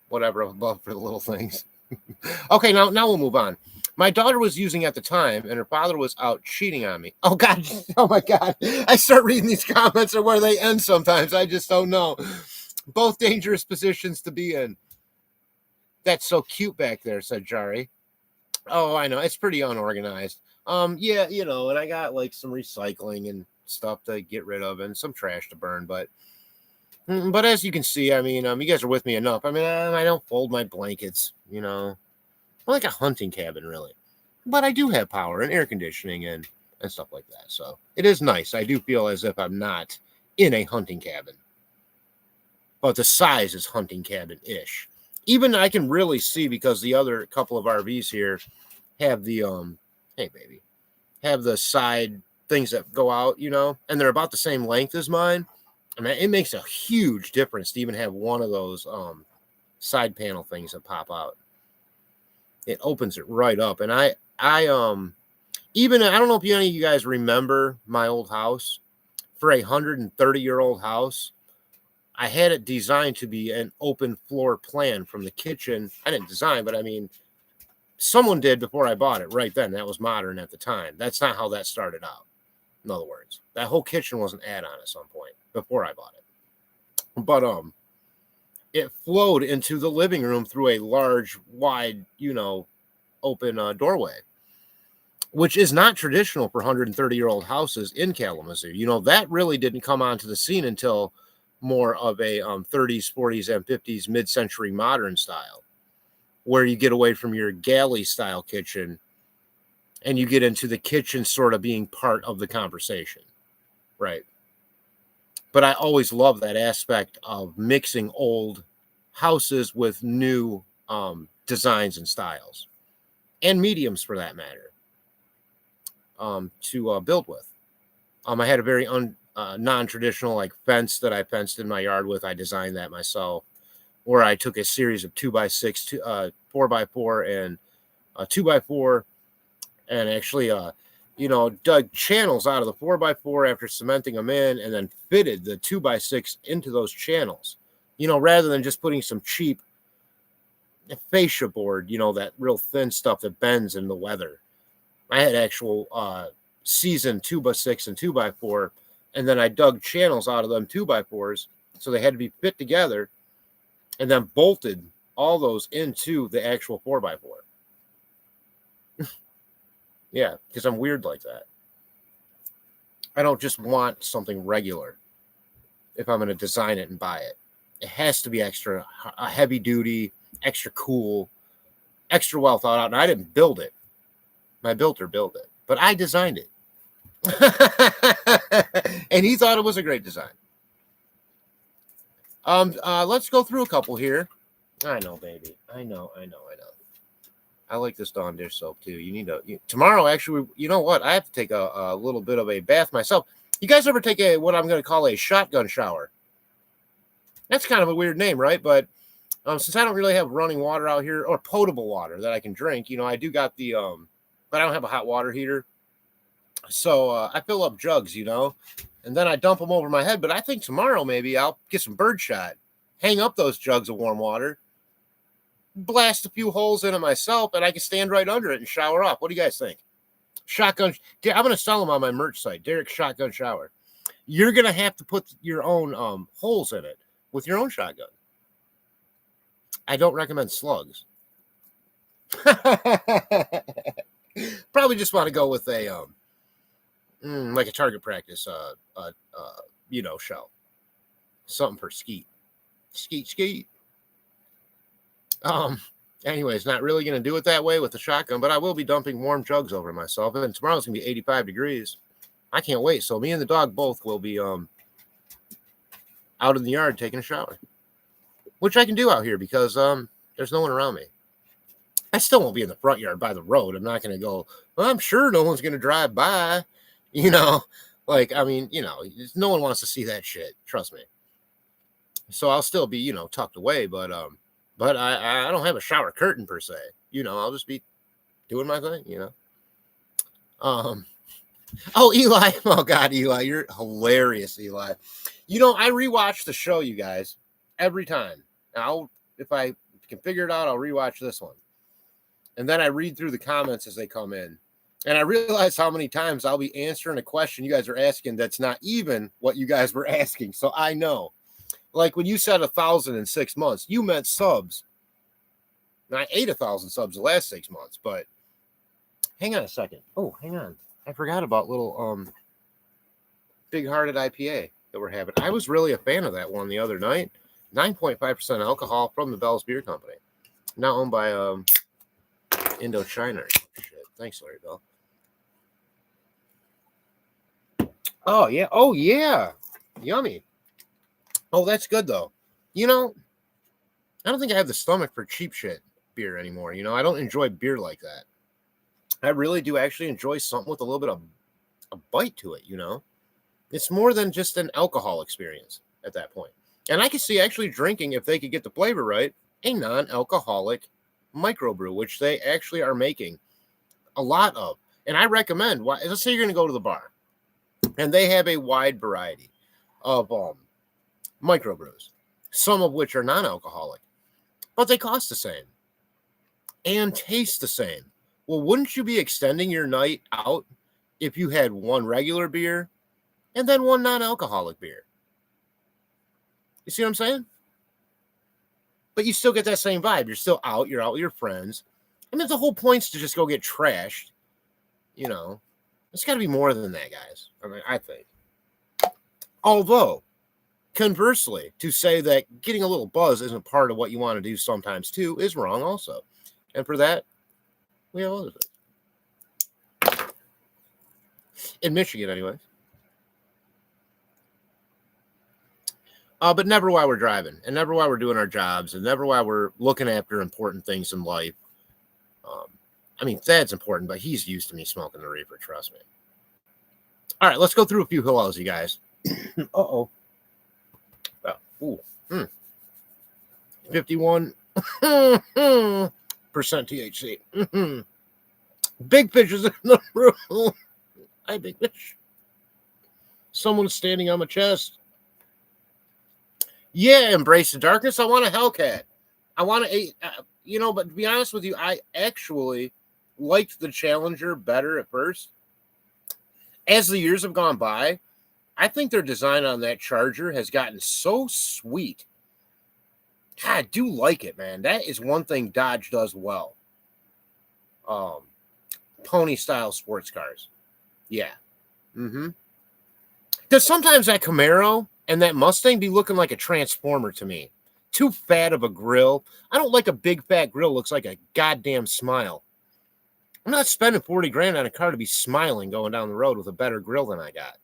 [SPEAKER 1] whatever above for the little things. Okay, now we'll move on. My daughter was using at the time, and her father was out cheating on me. Oh God! Oh my God! I start reading these comments or where they end sometimes. I just don't know. Both dangerous positions to be in. That's so cute back there," said Jari. Oh, I know. It's pretty unorganized. Yeah, you know, and I got like some recycling and stuff to get rid of and some trash to burn, but as you can see, I mean, you guys are with me enough. I mean, I don't fold my blankets, you know. I'm like a hunting cabin, really. But I do have power and air conditioning and stuff like that. So it is nice. I do feel as if I'm not in a hunting cabin. But the size is hunting cabin-ish. Even I can really see, because the other couple of RVs here have the have the side things that go out, you know, and they're about the same length as mine. I mean, it makes a huge difference to even have one of those side panel things that pop out. It opens it right up. And I don't know if any of you guys remember my old house. For a 130-year-old house, I had it designed to be an open floor plan from the kitchen. I didn't design, but I mean, someone did before I bought it right then. That was modern at the time. That's not how that started out. In other words, that whole kitchen was an add-on at some point before I bought it. But it flowed into the living room through a large, wide, you know, open doorway, which is not traditional for 130-year-old houses in Kalamazoo. You know, that really didn't come onto the scene until more of a 30s, 40s, and 50s mid-century modern style, where you get away from your galley-style kitchen and you get into the kitchen sort of being part of the conversation, right? But I always love that aspect of mixing old houses with new designs and styles, and mediums for that matter, to build with. I had a very non-traditional like fence that I fenced in my yard with. I designed that myself, where I took a series of 2x6, 4x4, and 2x4, and actually, dug channels out of the 4x4 after cementing them in, and then fitted the 2x6 into those channels. You know, rather than just putting some cheap fascia board, you know, that real thin stuff that bends in the weather. I had actual seasoned 2x6 and 2x4, and then I dug channels out of them 2x4s, so they had to be fit together, and then bolted all those into the actual 4x4. Yeah, because I'm weird like that. I don't just want something regular if I'm going to design it and buy it. It has to be extra heavy duty, extra cool, extra well thought out. And I didn't build it. My builder built it, but I designed it. And he thought it was a great design. Let's go through a couple here. I know, baby. I know. I like this Dawn dish soap too. You need tomorrow. Actually, you know what? I have to take a little bit of a bath myself. You guys ever take what I'm going to call a shotgun shower? That's kind of a weird name, right? But since I don't really have running water out here or potable water that I can drink, I do got the but I don't have a hot water heater, so I fill up jugs, and then I dump them over my head. But I think tomorrow maybe I'll get some birdshot, hang up those jugs of warm water, blast a few holes in it myself, and I can stand right under it and shower off. What do you guys think? Shotgun. I'm going to sell them on my merch site, Derek's Shotgun Shower. You're going to have to put your own holes in it with your own shotgun. I don't recommend slugs. Probably just want to go with a like a target practice shell. Something for skeet. Anyways, not really going to do it that way with the shotgun, but I will be dumping warm jugs over myself. And tomorrow's going to be 85 degrees. I can't wait. So me and the dog both will be out in the yard taking a shower, which I can do out here because there's no one around me. I still won't be in the front yard by the road. I'm not going to go, well, I'm sure no one's going to drive by, no one wants to see that shit. Trust me. So I'll still be, tucked away, but I don't have a shower curtain per se. I'll just be doing my thing, Oh, Eli. Oh, God, Eli. You're hilarious, Eli. I rewatch the show, you guys, every time. If I can figure it out, I'll rewatch this one. And then I read through the comments as they come in. And I realize how many times I'll be answering a question you guys are asking that's not even what you guys were asking. So I know. Like when you said 1,000 in 6 months, you meant subs. And I ate 1,000 subs the last 6 months, but hang on a second. Oh, hang on. I forgot about little Big Hearted IPA that we're having. I was really a fan of that one the other night. 9.5% alcohol from the Bell's Beer Company. Now owned by Indochina. Shit. Thanks, Larry Bell. Oh, yeah. Oh, yeah. Yummy. Oh, that's good, though. I don't think I have the stomach for cheap shit beer anymore. I don't enjoy beer like that. I really do actually enjoy something with a little bit of a bite to it, It's more than just an alcohol experience at that point. And I could see actually drinking, if they could get the flavor right, a non-alcoholic microbrew, which they actually are making a lot of. And I recommend, let's say you're going to go to the bar, and they have a wide variety of microbrews, some of which are non-alcoholic, but they cost the same and taste the same. Well, wouldn't you be extending your night out if you had one regular beer and then one non-alcoholic beer? You see what I'm saying? But you still get that same vibe. You're still out. You're out with your friends. I mean, the whole point's to just go get trashed. It's got to be more than that, guys. I think. Although, conversely, to say that getting a little buzz isn't part of what you want to do sometimes too is wrong also. And for that, we have other things. In Michigan, anyway. But never while we're driving, and never while we're doing our jobs, and never while we're looking after important things in life. Thad's important, but he's used to me smoking the reefer, trust me. All right, let's go through a few hellos, you guys. Uh-oh. 51% THC. Big Fish is in the room. Hi, Big Fish. Someone's standing on my chest. Yeah, Embrace the Darkness. I want a Hellcat. I want to, but to be honest with you, I actually liked the Challenger better at first. As the years have gone by, I think their design on that Charger has gotten so sweet. God, I do like it, man. That is one thing Dodge does well. Pony style sports cars. Yeah. Because sometimes that Camaro and that Mustang be looking like a Transformer to me. Too fat of a grill. I don't like a big fat grill. Looks like a goddamn smile. I'm not spending 40 grand on a car to be smiling going down the road with a better grill than I got.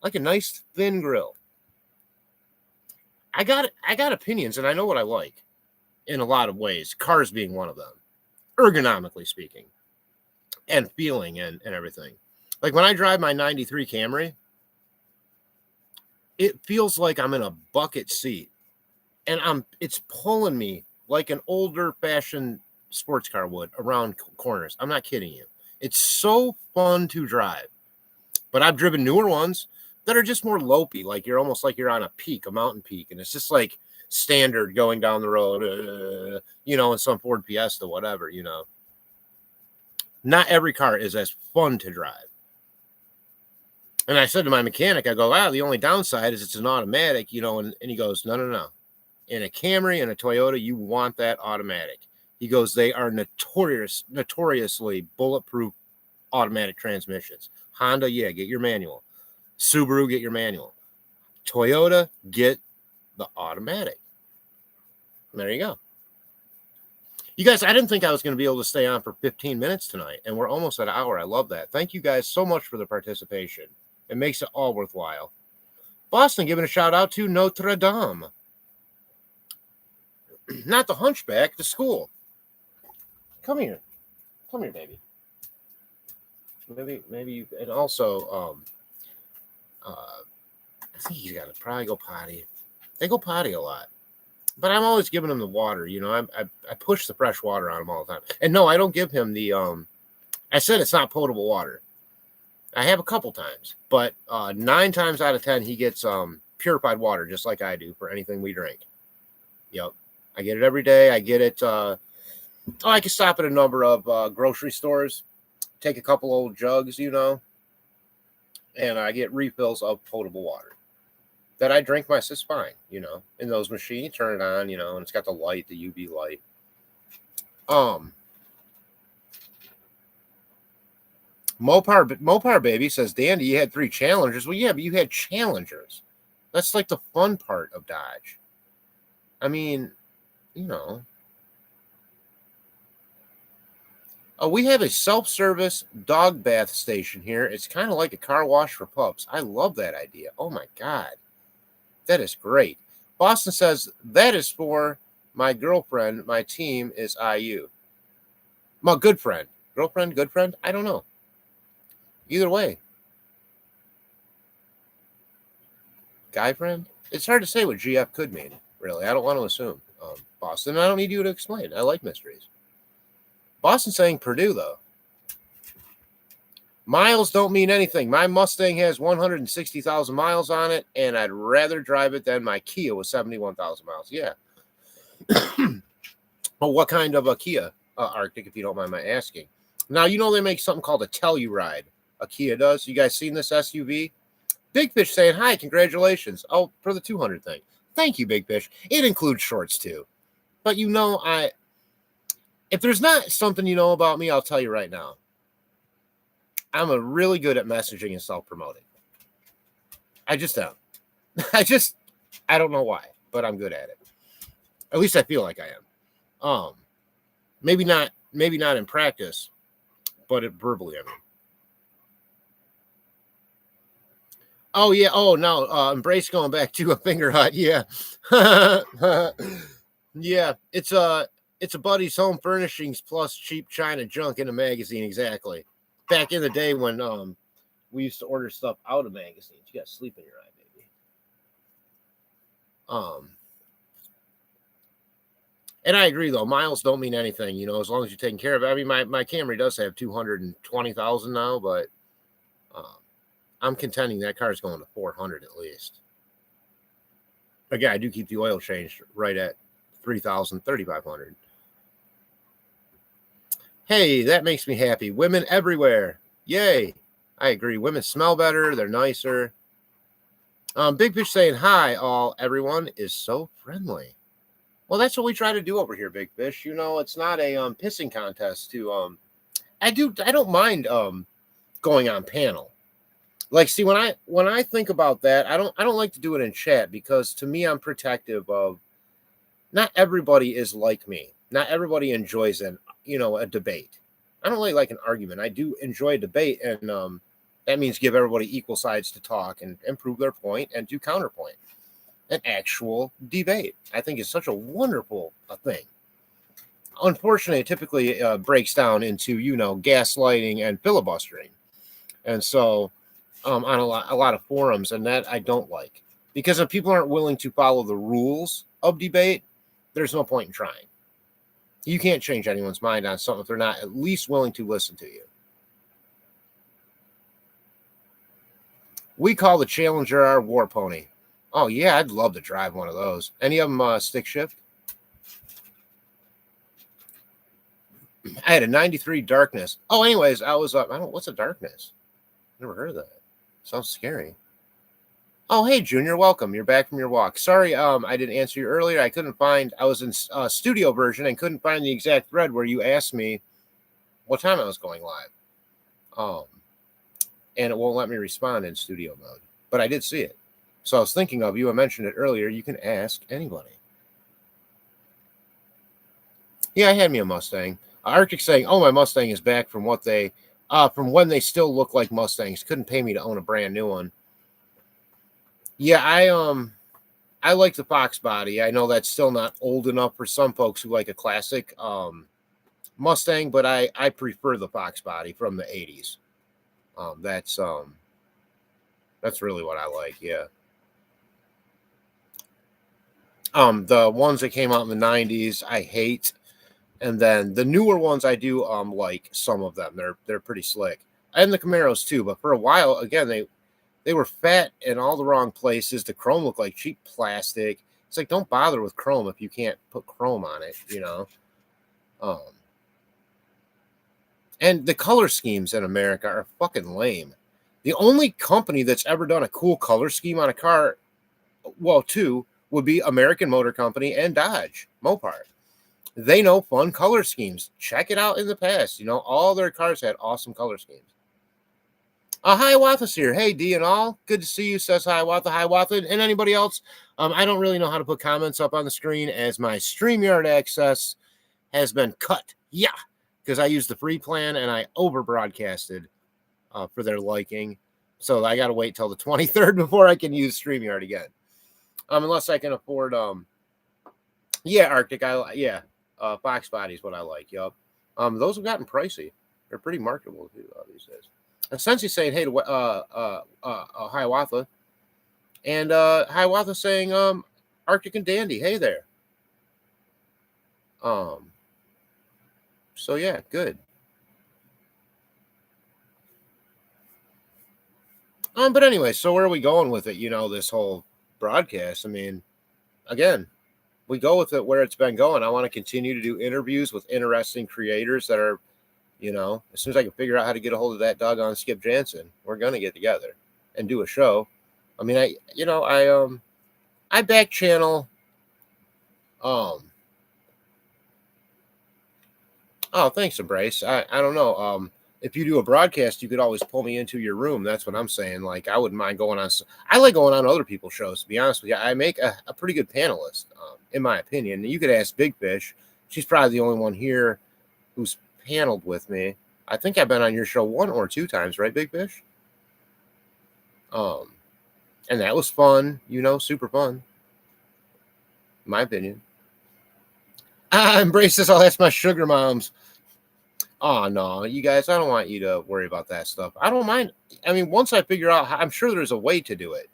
[SPEAKER 1] Like a nice thin grill. I got opinions and I know what I like. in a lot of ways, cars being one of them, ergonomically speaking, and feeling and everything. Like when I drive my 93 Camry, it feels like I'm in a bucket seat and it's pulling me like an older fashioned sports car would around corners. I'm not kidding you. It's so fun to drive. But I've driven newer ones that are just more lopey, like you're almost like you're on a peak, a mountain peak, and it's just like standard going down the road, in some Ford Fiesta, whatever, Not every car is as fun to drive. And I said to my mechanic, I go, wow, the only downside is it's an automatic, and he goes, no. In a Camry and a Toyota, you want that automatic. He goes, they are notoriously bulletproof automatic transmissions. Honda, yeah, get your manual. Subaru, get your manual. Toyota, get the automatic. And there you go. You guys, I didn't think I was going to be able to stay on for 15 minutes tonight, and we're almost at an hour. I love that. Thank you guys so much for the participation. It makes it all worthwhile. Boston, giving a shout out to Notre Dame. Not the Hunchback, the school. Come here, baby. Maybe you, and also, I think he's got to probably go potty. They go potty a lot, but I'm always giving him the water. I push the fresh water on him all the time. And no, I don't give him the. I said it's not potable water. I have a couple times, but 9 times out of 10 he gets purified water, just like I do for anything we drink. Yep, I get it every day. I get it. I can stop at a number of grocery stores, take a couple old jugs, and I get refills of potable water that I drink just fine, in those machines. You turn it on, and it's got the light, the UV light. Mopar baby says, Dandy, you had 3 Challengers. Well, yeah, but you had Challengers. That's like the fun part of Dodge. I mean, Oh, we have a self-service dog bath station here. It's kind of like a car wash for pups. I love that idea. Oh my God. That is great. Boston says, that is for my girlfriend. My team is IU. My good friend. Girlfriend, good friend? I don't know. Either way. Guy friend? It's hard to say what GF could mean, really. I don't want to assume. Boston, I don't need you to explain. I like mysteries. Boston saying Purdue, though. Miles don't mean anything. My Mustang has 160,000 miles on it, and I'd rather drive it than my Kia with 71,000 miles. Yeah. Well, what kind of a Kia Arctic, if you don't mind my asking? Now, they make something called a Telluride. A Kia does. You guys seen this SUV? Big Fish saying, hi, congratulations. Oh, for the 200 thing. Thank you, Big Fish. It includes shorts, too. But if there's not something you know about me, I'll tell you right now. I'm really good at messaging and self-promoting. I just am. I don't know why, but I'm good at it. At least I feel like I am. Maybe not in practice, but verbally, I mean. Oh yeah. Oh no. Embrace going back to a finger hut. Yeah. Yeah. It's a buddy's home furnishings plus cheap China junk in a magazine. Exactly. Back in the day when we used to order stuff out of magazines. You got sleep in your eye, baby. And I agree though. Miles don't mean anything, as long as you're taking care of it. I mean, my Camry does have 220,000 now, but I'm contending that car is going to 400 at least. Again, I do keep the oil changed right at 3,000, 3,500. Hey, that makes me happy. Women everywhere. Yay. I agree. Women smell better. They're nicer. Big Fish saying, hi, everyone is so friendly. Well, that's what we try to do over here, Big Fish. It's not a pissing contest to I don't mind going on panel. Like, see, when I think about that, I don't like to do it in chat because to me, I'm protective of not everybody is like me. Not everybody enjoys a debate. I don't really like an argument. I do enjoy a debate, and that means give everybody equal sides to talk and prove their point and do counterpoint. an actual debate. I think it's such a wonderful thing. Unfortunately, it typically breaks down into, gaslighting and filibustering. And so on a lot of forums, and that I don't like. Because if people aren't willing to follow the rules of debate, there's no point in trying. You can't change anyone's mind on something if they're not at least willing to listen to you. We call the Challenger our war pony. Oh, yeah, I'd love to drive one of those. Any of them stick shift? I had a 93 darkness. Oh, anyways, I was up. What's a darkness? Never heard of that. Sounds scary. Oh, hey, Junior, welcome. You're back from your walk. Sorry, I didn't answer you earlier. I was in studio version and couldn't find the exact thread where you asked me what time I was going live. And it won't let me respond in studio mode, but I did see it. So I was thinking of you. I mentioned it earlier. You can ask anybody. Yeah, I had me a Mustang. Arctic saying, "Oh, my Mustang is back from from when they still look like Mustangs. Couldn't pay me to own a brand new one." Yeah, I like the Fox body. I know that's still not old enough for some folks who like a classic Mustang, but I prefer the Fox body from the 80s. That's really what I like. Yeah. The ones that came out in the 90s, I hate. And then the newer ones, I do like some of them. They're pretty slick. And the Camaros too, but for a while, again, they were fat in all the wrong places. The chrome looked like cheap plastic. It's like, don't bother with chrome if you can't put chrome on it, And the color schemes in America are fucking lame. The only company that's ever done a cool color scheme on a car, well, two, would be American Motor Company and Dodge Mopar. They know fun color schemes. Check it out in the past. All their cars had awesome color schemes. Hiawatha's here. Hey, D and all. Good to see you, says Hiawatha. And anybody else? I don't really know how to put comments up on the screen as my StreamYard access has been cut. Yeah, because I used the free plan and I over broadcasted for their liking. So I got to wait till the 23rd before I can use StreamYard again. Unless I can afford, yeah, Arctic. Fox body is what I like. Yup. Those have gotten pricey. They're pretty marketable too these days. And Sensei's saying hey to Hiawatha, and Hiawatha saying Arctic and Dandy, hey there. So yeah, good. But anyway, so where are we going with it? This whole broadcast. I mean, again, we go with it where it's been going. I want to continue to do interviews with interesting creators that are, as soon as I can figure out how to get a hold of that doggone Skip Jansen, we're going to get together and do a show. I mean, I back channel. Oh, thanks, Embrace. I don't know. If you do a broadcast, you could always pull me into your room. That's what I'm saying. Like, I wouldn't mind going on. I like going on other people's shows, to be honest with you. I make a pretty good panelist, in my opinion. You could ask Big Fish. She's probably the only one here who's paneled with me. I think I've been on your show 1 or 2 times, right, Big Fish? And that was fun, super fun. In my opinion. Embrace this. That's my sugar moms. Oh, no, you guys, I don't want you to worry about that stuff. I don't mind. I mean, once I figure out, I'm sure there's a way to do it.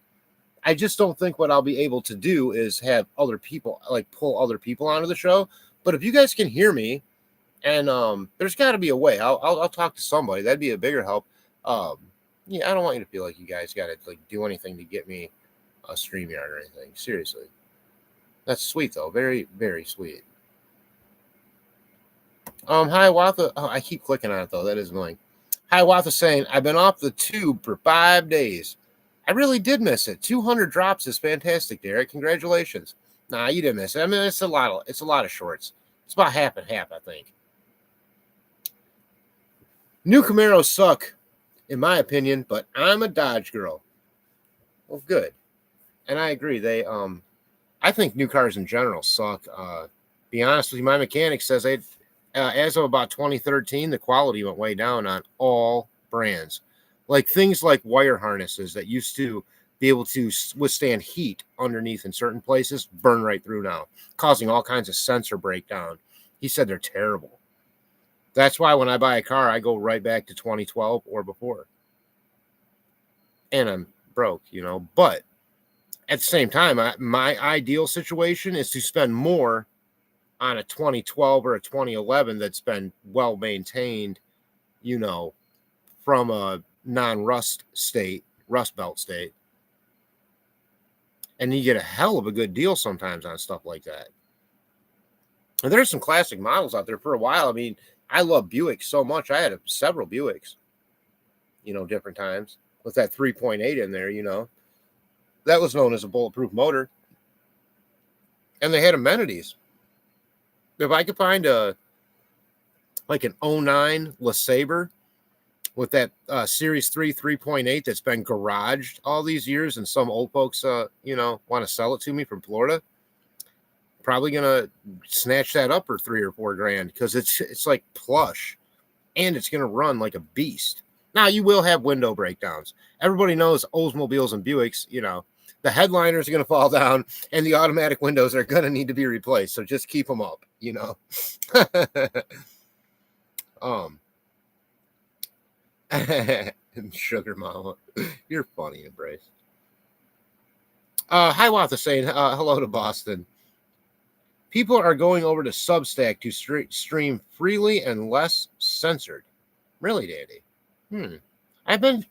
[SPEAKER 1] I just don't think what I'll be able to do is have other people, like pull other people onto the show. But if you guys can hear me, and there's got to be a way. I'll talk to somebody. That'd be a bigger help. Yeah, I don't want you to feel like you guys got to like do anything to get me a StreamYard or anything. Seriously. That's sweet, though. Very, very sweet. Hiawatha. Oh, I keep clicking on it though. That is annoying. Hiawatha saying, I've been off the tube for 5 days. I really did miss it. 200 drops is fantastic, Derek. Congratulations. Nah, you didn't miss it. I mean, it's a lot of shorts. It's about half and half, I think. New Camaros suck, in my opinion, but I'm a Dodge girl. Well, good. And I agree. I think new cars in general suck. Be honest with you, my mechanic says as of about 2013, the quality went way down on all brands. Like things like wire harnesses that used to be able to withstand heat underneath in certain places, burn right through now, causing all kinds of sensor breakdown. He said they're terrible. That's why when I buy a car, I go right back to 2012 or before. And I'm broke, but at the same time, my ideal situation is to spend more on a 2012 or a 2011 that's been well maintained, from a non-rust belt state. And you get a hell of a good deal sometimes on stuff like that. And there's some classic models out there for a while. I mean, I love Buick so much. I had several Buicks, different times with that 3.8 in there, that was known as a bulletproof motor. And they had amenities. If I could find an 09 LeSabre with that Series 3 3.8 that's been garaged all these years, and some old folks, want to sell it to me from Florida, probably gonna snatch that up for $3 or $4 grand because it's like plush, and it's gonna run like a beast. Now you will have window breakdowns. Everybody knows Oldsmobiles and Buicks, the headliners are going to fall down and the automatic windows are going to need to be replaced. So just keep them up, Sugar Mama, you're funny, Embrace. Hiawatha saying hello to Boston. People are going over to Substack to stream freely and less censored. Really, Dandy? I've been,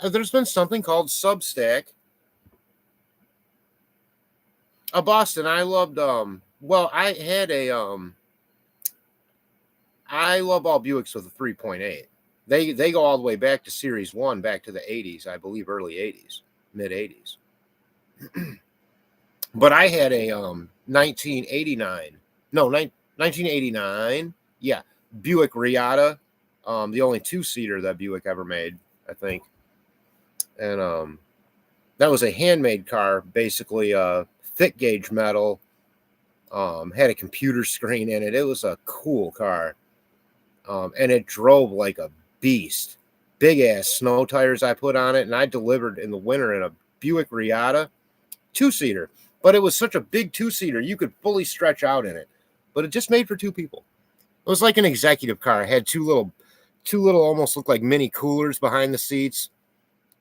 [SPEAKER 1] there's been something called Substack. Boston, I loved, I had I love all Buicks with a 3.8. They go all the way back to Series 1, back to the 80s, I believe early 80s, mid 80s. But I had a 1989, yeah, Buick Reatta, the only two-seater that Buick ever made, I think. And that was a handmade car, basically thick gauge metal, had a computer screen in it. It was a cool car. And it drove like a beast. Big ass snow tires I put on it, and I delivered in the winter in a Buick Reatta 2-seater. But it was such a big 2-seater, you could fully stretch out in it. But it just made for two people. It was like an executive car. It had two little almost look like mini coolers behind the seats,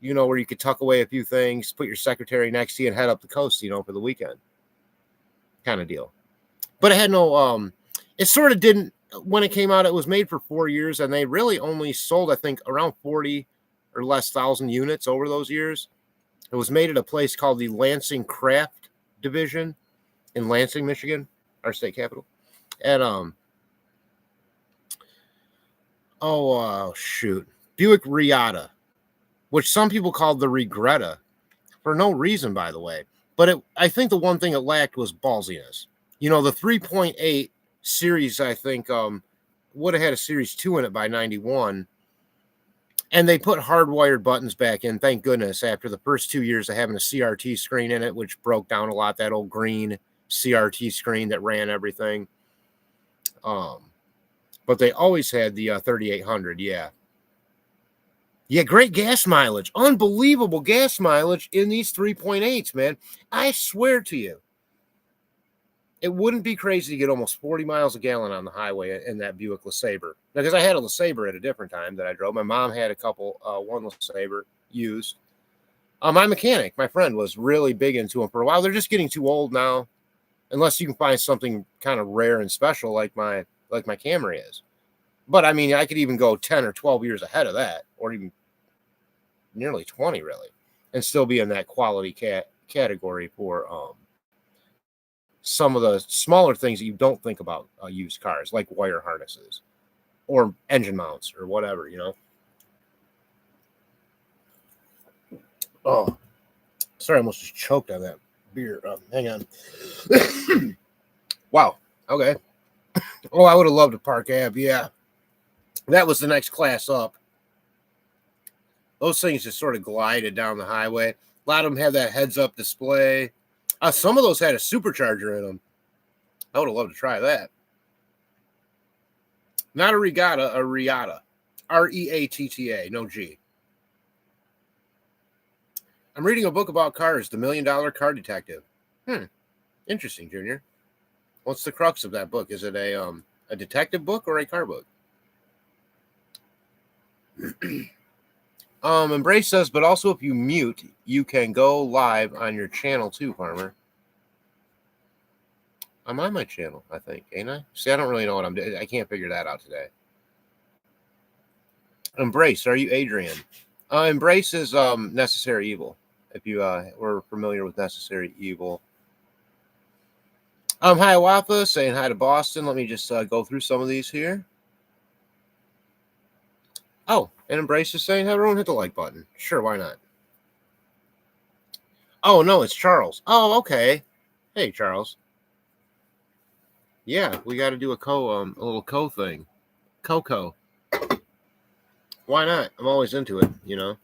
[SPEAKER 1] where you could tuck away a few things, put your secretary next to you and head up the coast, for the weekend kind of deal. But it had no, it sort of didn't, when it came out, it was made for 4 years, and they really only sold, I think, around 40 or less thousand units over those years. It was made at a place called the Lansing Craft Division in Lansing, Michigan, our state capital. And, Buick Reatta, which some people called the Regretta for no reason, by the way. But I think the one thing it lacked was ballsiness. The 3.8 series, I think, would have had a Series 2 in it by 91. And they put hardwired buttons back in, thank goodness, after the first 2 years of having a CRT screen in it, which broke down a lot, that old green CRT screen that ran everything. But they always had the 3800, yeah. Yeah, great gas mileage. Unbelievable gas mileage in these 3.8s, man. I swear to you, it wouldn't be crazy to get almost 40 miles a gallon on the highway in that Buick LeSabre. Now, because I had a LeSabre at a different time that I drove. My mom had a couple, one LeSabre used. My mechanic, my friend, was really big into them for a while. They're just getting too old now, unless you can find something kind of rare and special like my Camry is. But I mean, I could even go 10 or 12 years ahead of that, or even nearly 20, really, and still be in that quality category for some of the smaller things that you don't think about used cars, like wire harnesses or engine mounts or whatever, Oh, sorry, I almost just choked on that beer. Hang on. Wow. Okay. Oh, I would have loved a Park Ave. Yeah. That was the next class up. Those things just sort of glided down the highway. A lot of them had that heads-up display. Some of those had a supercharger in them. I would have loved to try that. Not a Regatta, a Reatta. Reatta, no G. I'm reading a book about cars, The $1 Million Car Detective. Interesting, Junior. What's the crux of that book? Is it a detective book or a car book? Embrace says, but also if you mute, you can go live on your channel too, Farmer. I'm on my channel, I think, ain't I? See, I don't really know what I'm doing. I can't figure that out today. Embrace, are you Adrian? Embrace is Necessary Evil. If you were familiar with Necessary Evil. Hi, Wafa, saying hi to Boston. Let me just go through some of these here. Oh, and Embrace is saying, everyone hit the like button. Sure, why not? Oh, no, it's Charles. Oh, okay. Hey, Charles. Yeah, we got to do a little thing. Coco. Why not? I'm always into it, you know.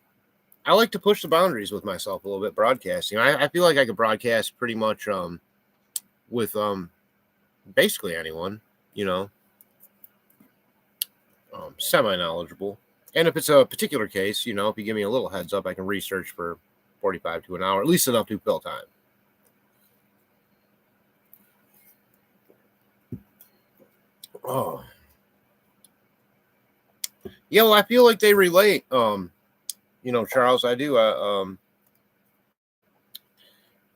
[SPEAKER 1] I like to push the boundaries with myself a little bit broadcasting. I feel like I could broadcast pretty much with basically anyone, you know, semi-knowledgeable. And if it's a particular case, you know, if you give me a little heads up, I can research for 45 to an hour, at least enough to fill time. Oh. Yeah, well, I feel like they relate. You know, Charles, I do.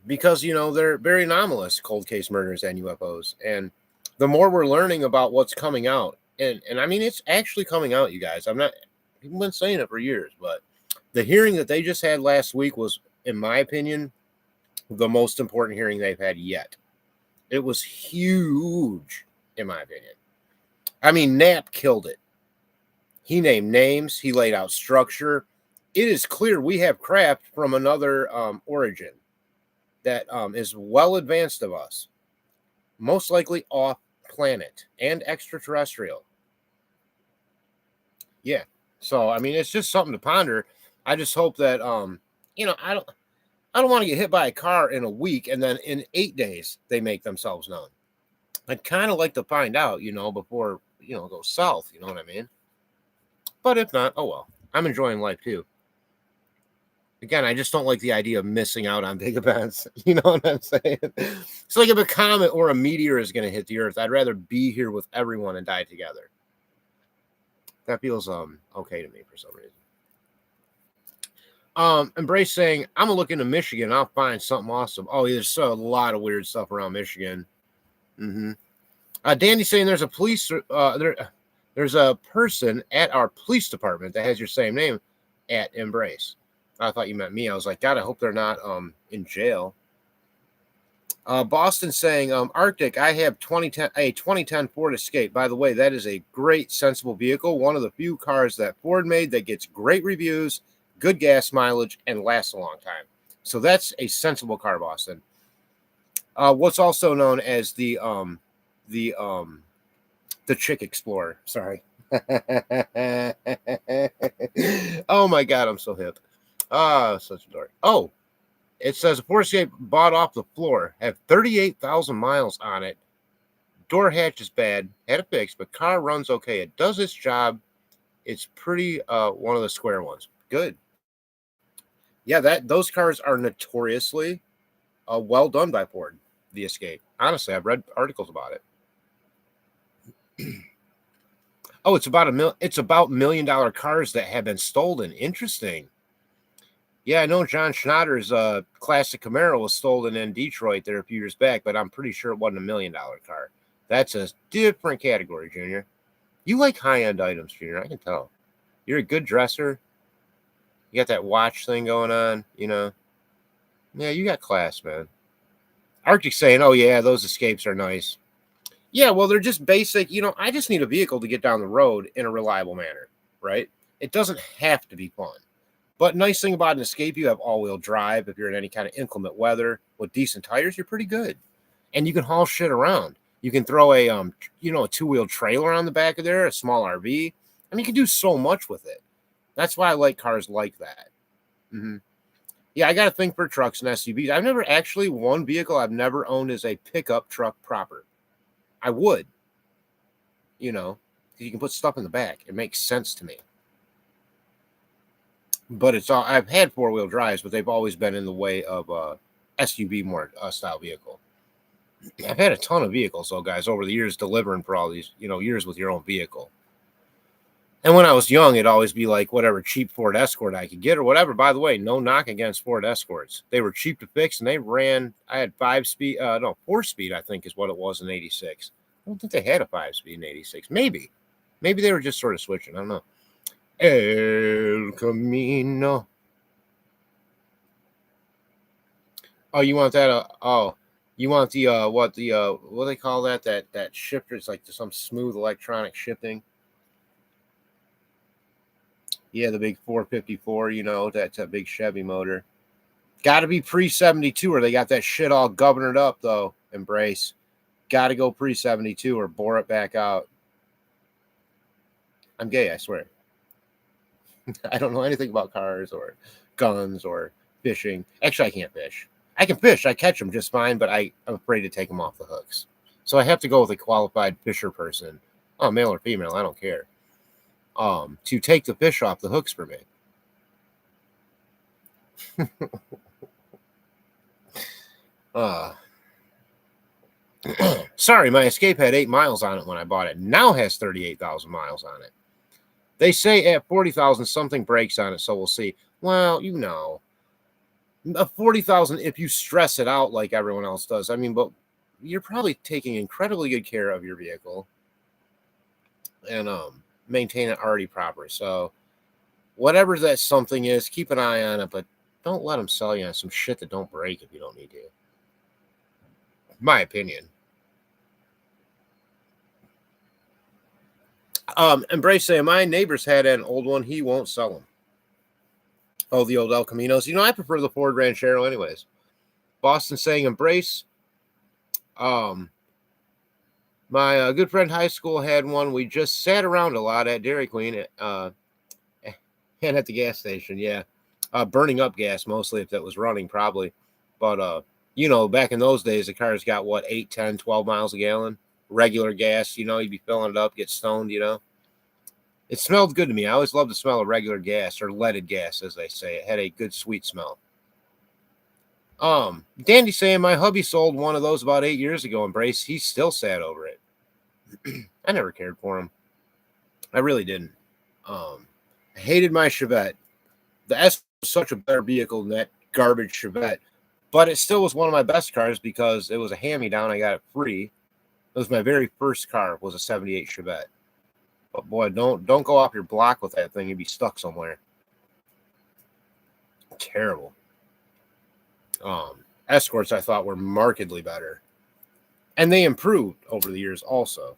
[SPEAKER 1] Because, you know, they're very anomalous, cold case murders and UFOs. And the more we're learning about what's coming out, and I mean, it's actually coming out, you guys. People been saying it for years, but the hearing that they just had last week was, in my opinion, the most important hearing they've had yet. It was huge, in my opinion. I mean, Knapp killed it. He named names. He laid out structure. It is clear we have craft from another origin that is well advanced of us, most likely off planet and extraterrestrial. Yeah. So I mean, it's just something to ponder. I just hope that you know, I don't want to get hit by a car in a week and then in 8 days they make themselves known. I'd kind of like to find out, you know, before, you know, it goes south, you know what I mean? But if not, oh well. I'm enjoying life too. Again, I just don't like the idea of missing out on big events. You know what I'm saying? It's like if a comet or a meteor is going to hit the Earth, I'd rather be here with everyone and die together. That feels okay to me for some reason. Embrace saying, I'm gonna look into Michigan. I'll find something awesome. Oh, there's a lot of weird stuff around Michigan. Danny saying there's a there's a person at our police department that has your same name at Embrace. I thought you meant me. I was like, God, I hope they're not in jail. Boston saying, Arctic, I have a 2010 Ford Escape. By the way, that is a great, sensible vehicle. One of the few cars that Ford made that gets great reviews, good gas mileage, and lasts a long time. So that's a sensible car, Boston. What's also known as the Chick Explorer. Sorry. Oh my God, I'm so hip. Such a dork. Oh, it says a Ford Escape bought off the floor, have 38,000 miles on it. Door hatch is bad, had it fixed, but car runs okay. It does its job. It's pretty one of the square ones. Good. Yeah, those cars are notoriously well done by Ford, the Escape. Honestly, I've read articles about it. Oh, it's about $1 million cars that have been stolen. Interesting. Yeah, I know John Schneider's classic Camaro was stolen in Detroit there a few years back, but I'm pretty sure it wasn't $1 million car. That's a different category, Junior. You like high-end items, Junior. I can tell. You're a good dresser. You got that watch thing going on, you know. Yeah, you got class, man. Arctic's saying, oh, yeah, those Escapes are nice. Yeah, well, they're just basic. You know, I just need a vehicle to get down the road in a reliable manner, right? It doesn't have to be fun. But nice thing about an Escape, you have all-wheel drive. If you're in any kind of inclement weather with decent tires, you're pretty good. And you can haul shit around. You can throw a a two-wheel trailer on the back of there, a small RV. I mean, you can do so much with it. That's why I like cars like that. Yeah, I got to think for trucks and SUVs. I've never actually, one vehicle I've never owned is a pickup truck proper. I would, you know, because you can put stuff in the back. It makes sense to me. but it's all I've had 4-wheel drives, but they've always been in the way of SUV more style vehicle. I've had a ton of vehicles, though, guys, over the years delivering for all these, years with your own vehicle. And when I was young, it'd always be like whatever cheap Ford Escort I could get or whatever. By the way, no knock against Ford Escorts. They were cheap to fix and they ran. I had 5-speed, no, 4-speed, I think is what it was in 86. I don't think they had a 5-speed in 86. Maybe they were just sort of switching. I don't know. El Camino. Oh, you want that? You want the what do they call that? That shifter? It's like some smooth electronic shifting. Yeah, the big 454. That's a big Chevy motor. Got to be pre 72, or they got that shit all governed up though. Embrace. Got to go pre 72 or bore it back out. I'm gay, I swear. I don't know anything about cars or guns or fishing. Actually, I can't fish. I can fish. I catch them just fine, but I'm afraid to take them off the hooks. So I have to go with a qualified fisher person. Oh, male or female, I don't care. To take the fish off the hooks for me. Sorry, my Escape had 8 miles on it when I bought it. Now has 38,000 miles on it. They say at 40,000 something breaks on it, so we'll see. Well, a 40,000 if you stress it out like everyone else does. I mean, but you're probably taking incredibly good care of your vehicle and maintain it already proper. So whatever that something is, keep an eye on it, but don't let them sell you on some shit that don't break if you don't need to. My opinion. Embrace saying my neighbor's had an old one. He won't sell them. Oh, the old El Caminos. I prefer the Ford Ranchero anyways. Boston saying embrace. My good friend high school had one. We just sat around a lot at Dairy Queen and at the gas station. Yeah. Burning up gas mostly if that was running probably. But, back in those days, the cars got 8, 10, 12 miles a gallon. Regular gas, you'd be filling it up, get stoned, It smelled good to me. I always loved the smell of regular gas or leaded gas, as they say. It had a good, sweet smell. Dandy saying my hubby sold one of those about 8 years ago. Embrace. He's still sad over it. I never cared for him. I really didn't. I hated my Chevette. The S was such a better vehicle than that garbage Chevette, but it still was one of my best cars because it was a hand-me-down. I got it free. It was my very first car. Was a '78 Chevette. But boy, don't go off your block with that thing. You'd be stuck somewhere. Terrible. Escorts I thought were markedly better, and they improved over the years also.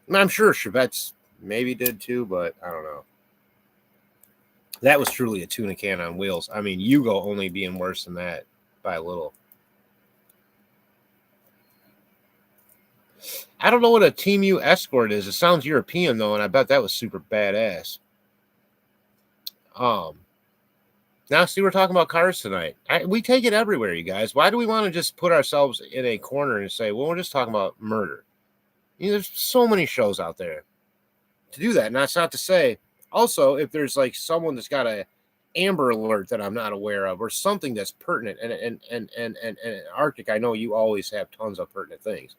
[SPEAKER 1] And I'm sure Chevettes maybe did too, but I don't know. That was truly a tuna can on wheels. I mean, Yugo only being worse than that by a little. I don't know what a Team U Escort is. It sounds European though, and I bet that was super badass. Now, see, we're talking about cars tonight. We take it everywhere, you guys. Why do we want to just put ourselves in a corner and say, well, we're just talking about murder? There's so many shows out there to do that. And that's not to say, also, if there's like someone that's got a Amber Alert that I'm not aware of or something that's pertinent, and Arctic, I know you always have tons of pertinent things.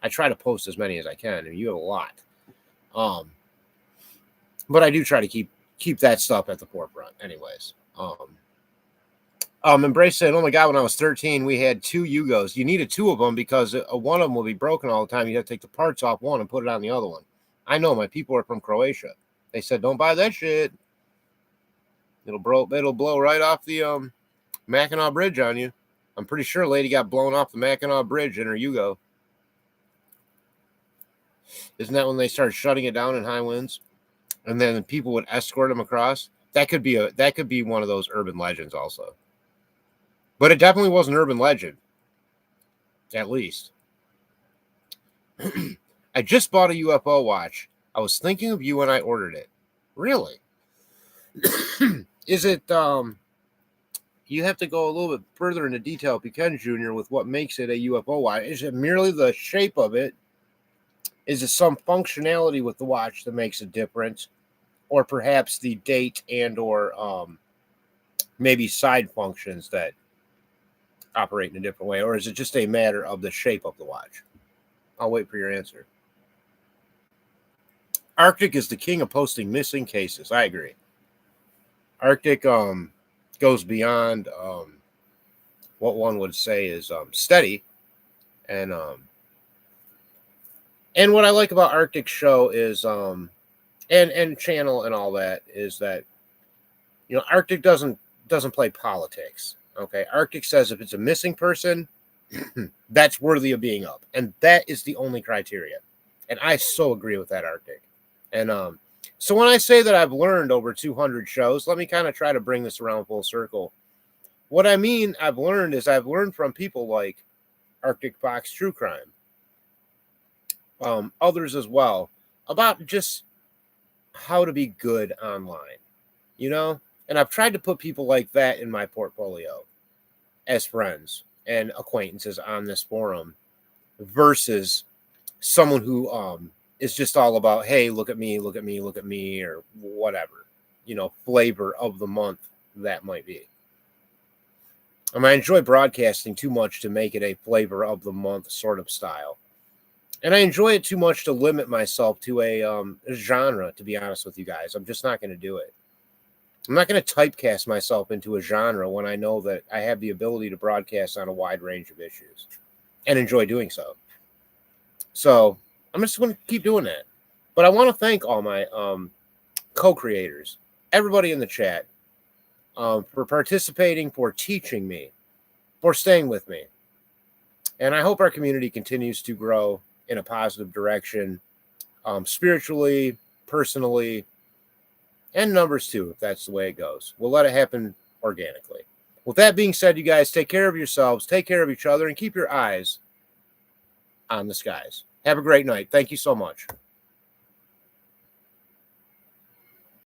[SPEAKER 1] I try to post as many as I can, and you have a lot. But I do try to keep that stuff at the forefront anyways. Embrace said, oh my God, when I was 13, we had 2 Yugos. You needed 2 of them because one of them will be broken all the time. You have to take the parts off one and put it on the other one. I know my people are from Croatia. They said, don't buy that shit. It'll blow right off the Mackinac Bridge on you. I'm pretty sure a lady got blown off the Mackinac Bridge in her Yugo. Isn't that when they started shutting it down in high winds? And then people would escort them across? That could be one of those urban legends also. But it definitely was an urban legend. At least. I just bought a UFO watch. I was thinking of you when I ordered it. Really? Is it you have to go a little bit further into detail if you can, Junior, with what makes it a UFO watch. Is it merely the shape of it? Is it some functionality with the watch that makes a difference? Or perhaps the date and or maybe side functions that operate in a different way? Or is it just a matter of the shape of the watch? I'll wait for your answer. Arctic is the king of posting missing cases. I agree. Arctic goes beyond what one would say is steady, and what I like about Arctic show is and channel and all that is that, you know, Arctic doesn't play politics. Okay, Arctic says if it's a missing person, that's worthy of being up, and that is the only criteria. And I so agree with that, Arctic. And so when I say that I've learned over 200 shows, let me kind of try to bring this around full circle. What I mean I've learned is I've learned from people like Arctic Fox True Crime, others as well, about just how to be good online, you know? And I've tried to put people like that in my portfolio as friends and acquaintances on this forum versus someone who is just all about, hey, look at me, look at me, look at me, or whatever, you know, flavor of the month that might be. I mean, I enjoy broadcasting too much to make it a flavor of the month sort of style. And I enjoy it too much to limit myself to a genre, to be honest with you guys. I'm just not going to do it. I'm not going to typecast myself into a genre when I know that I have the ability to broadcast on a wide range of issues and enjoy doing so. So I'm just going to keep doing that. But I want to thank all my co-creators, everybody in the chat, for participating, for teaching me, for staying with me. And I hope our community continues to grow in a positive direction, spiritually, personally, and numbers too, if that's the way it goes. We'll let it happen organically. With that being said, you guys take care of yourselves, take care of each other, and keep your eyes on the skies. Have a great night. Thank you so much.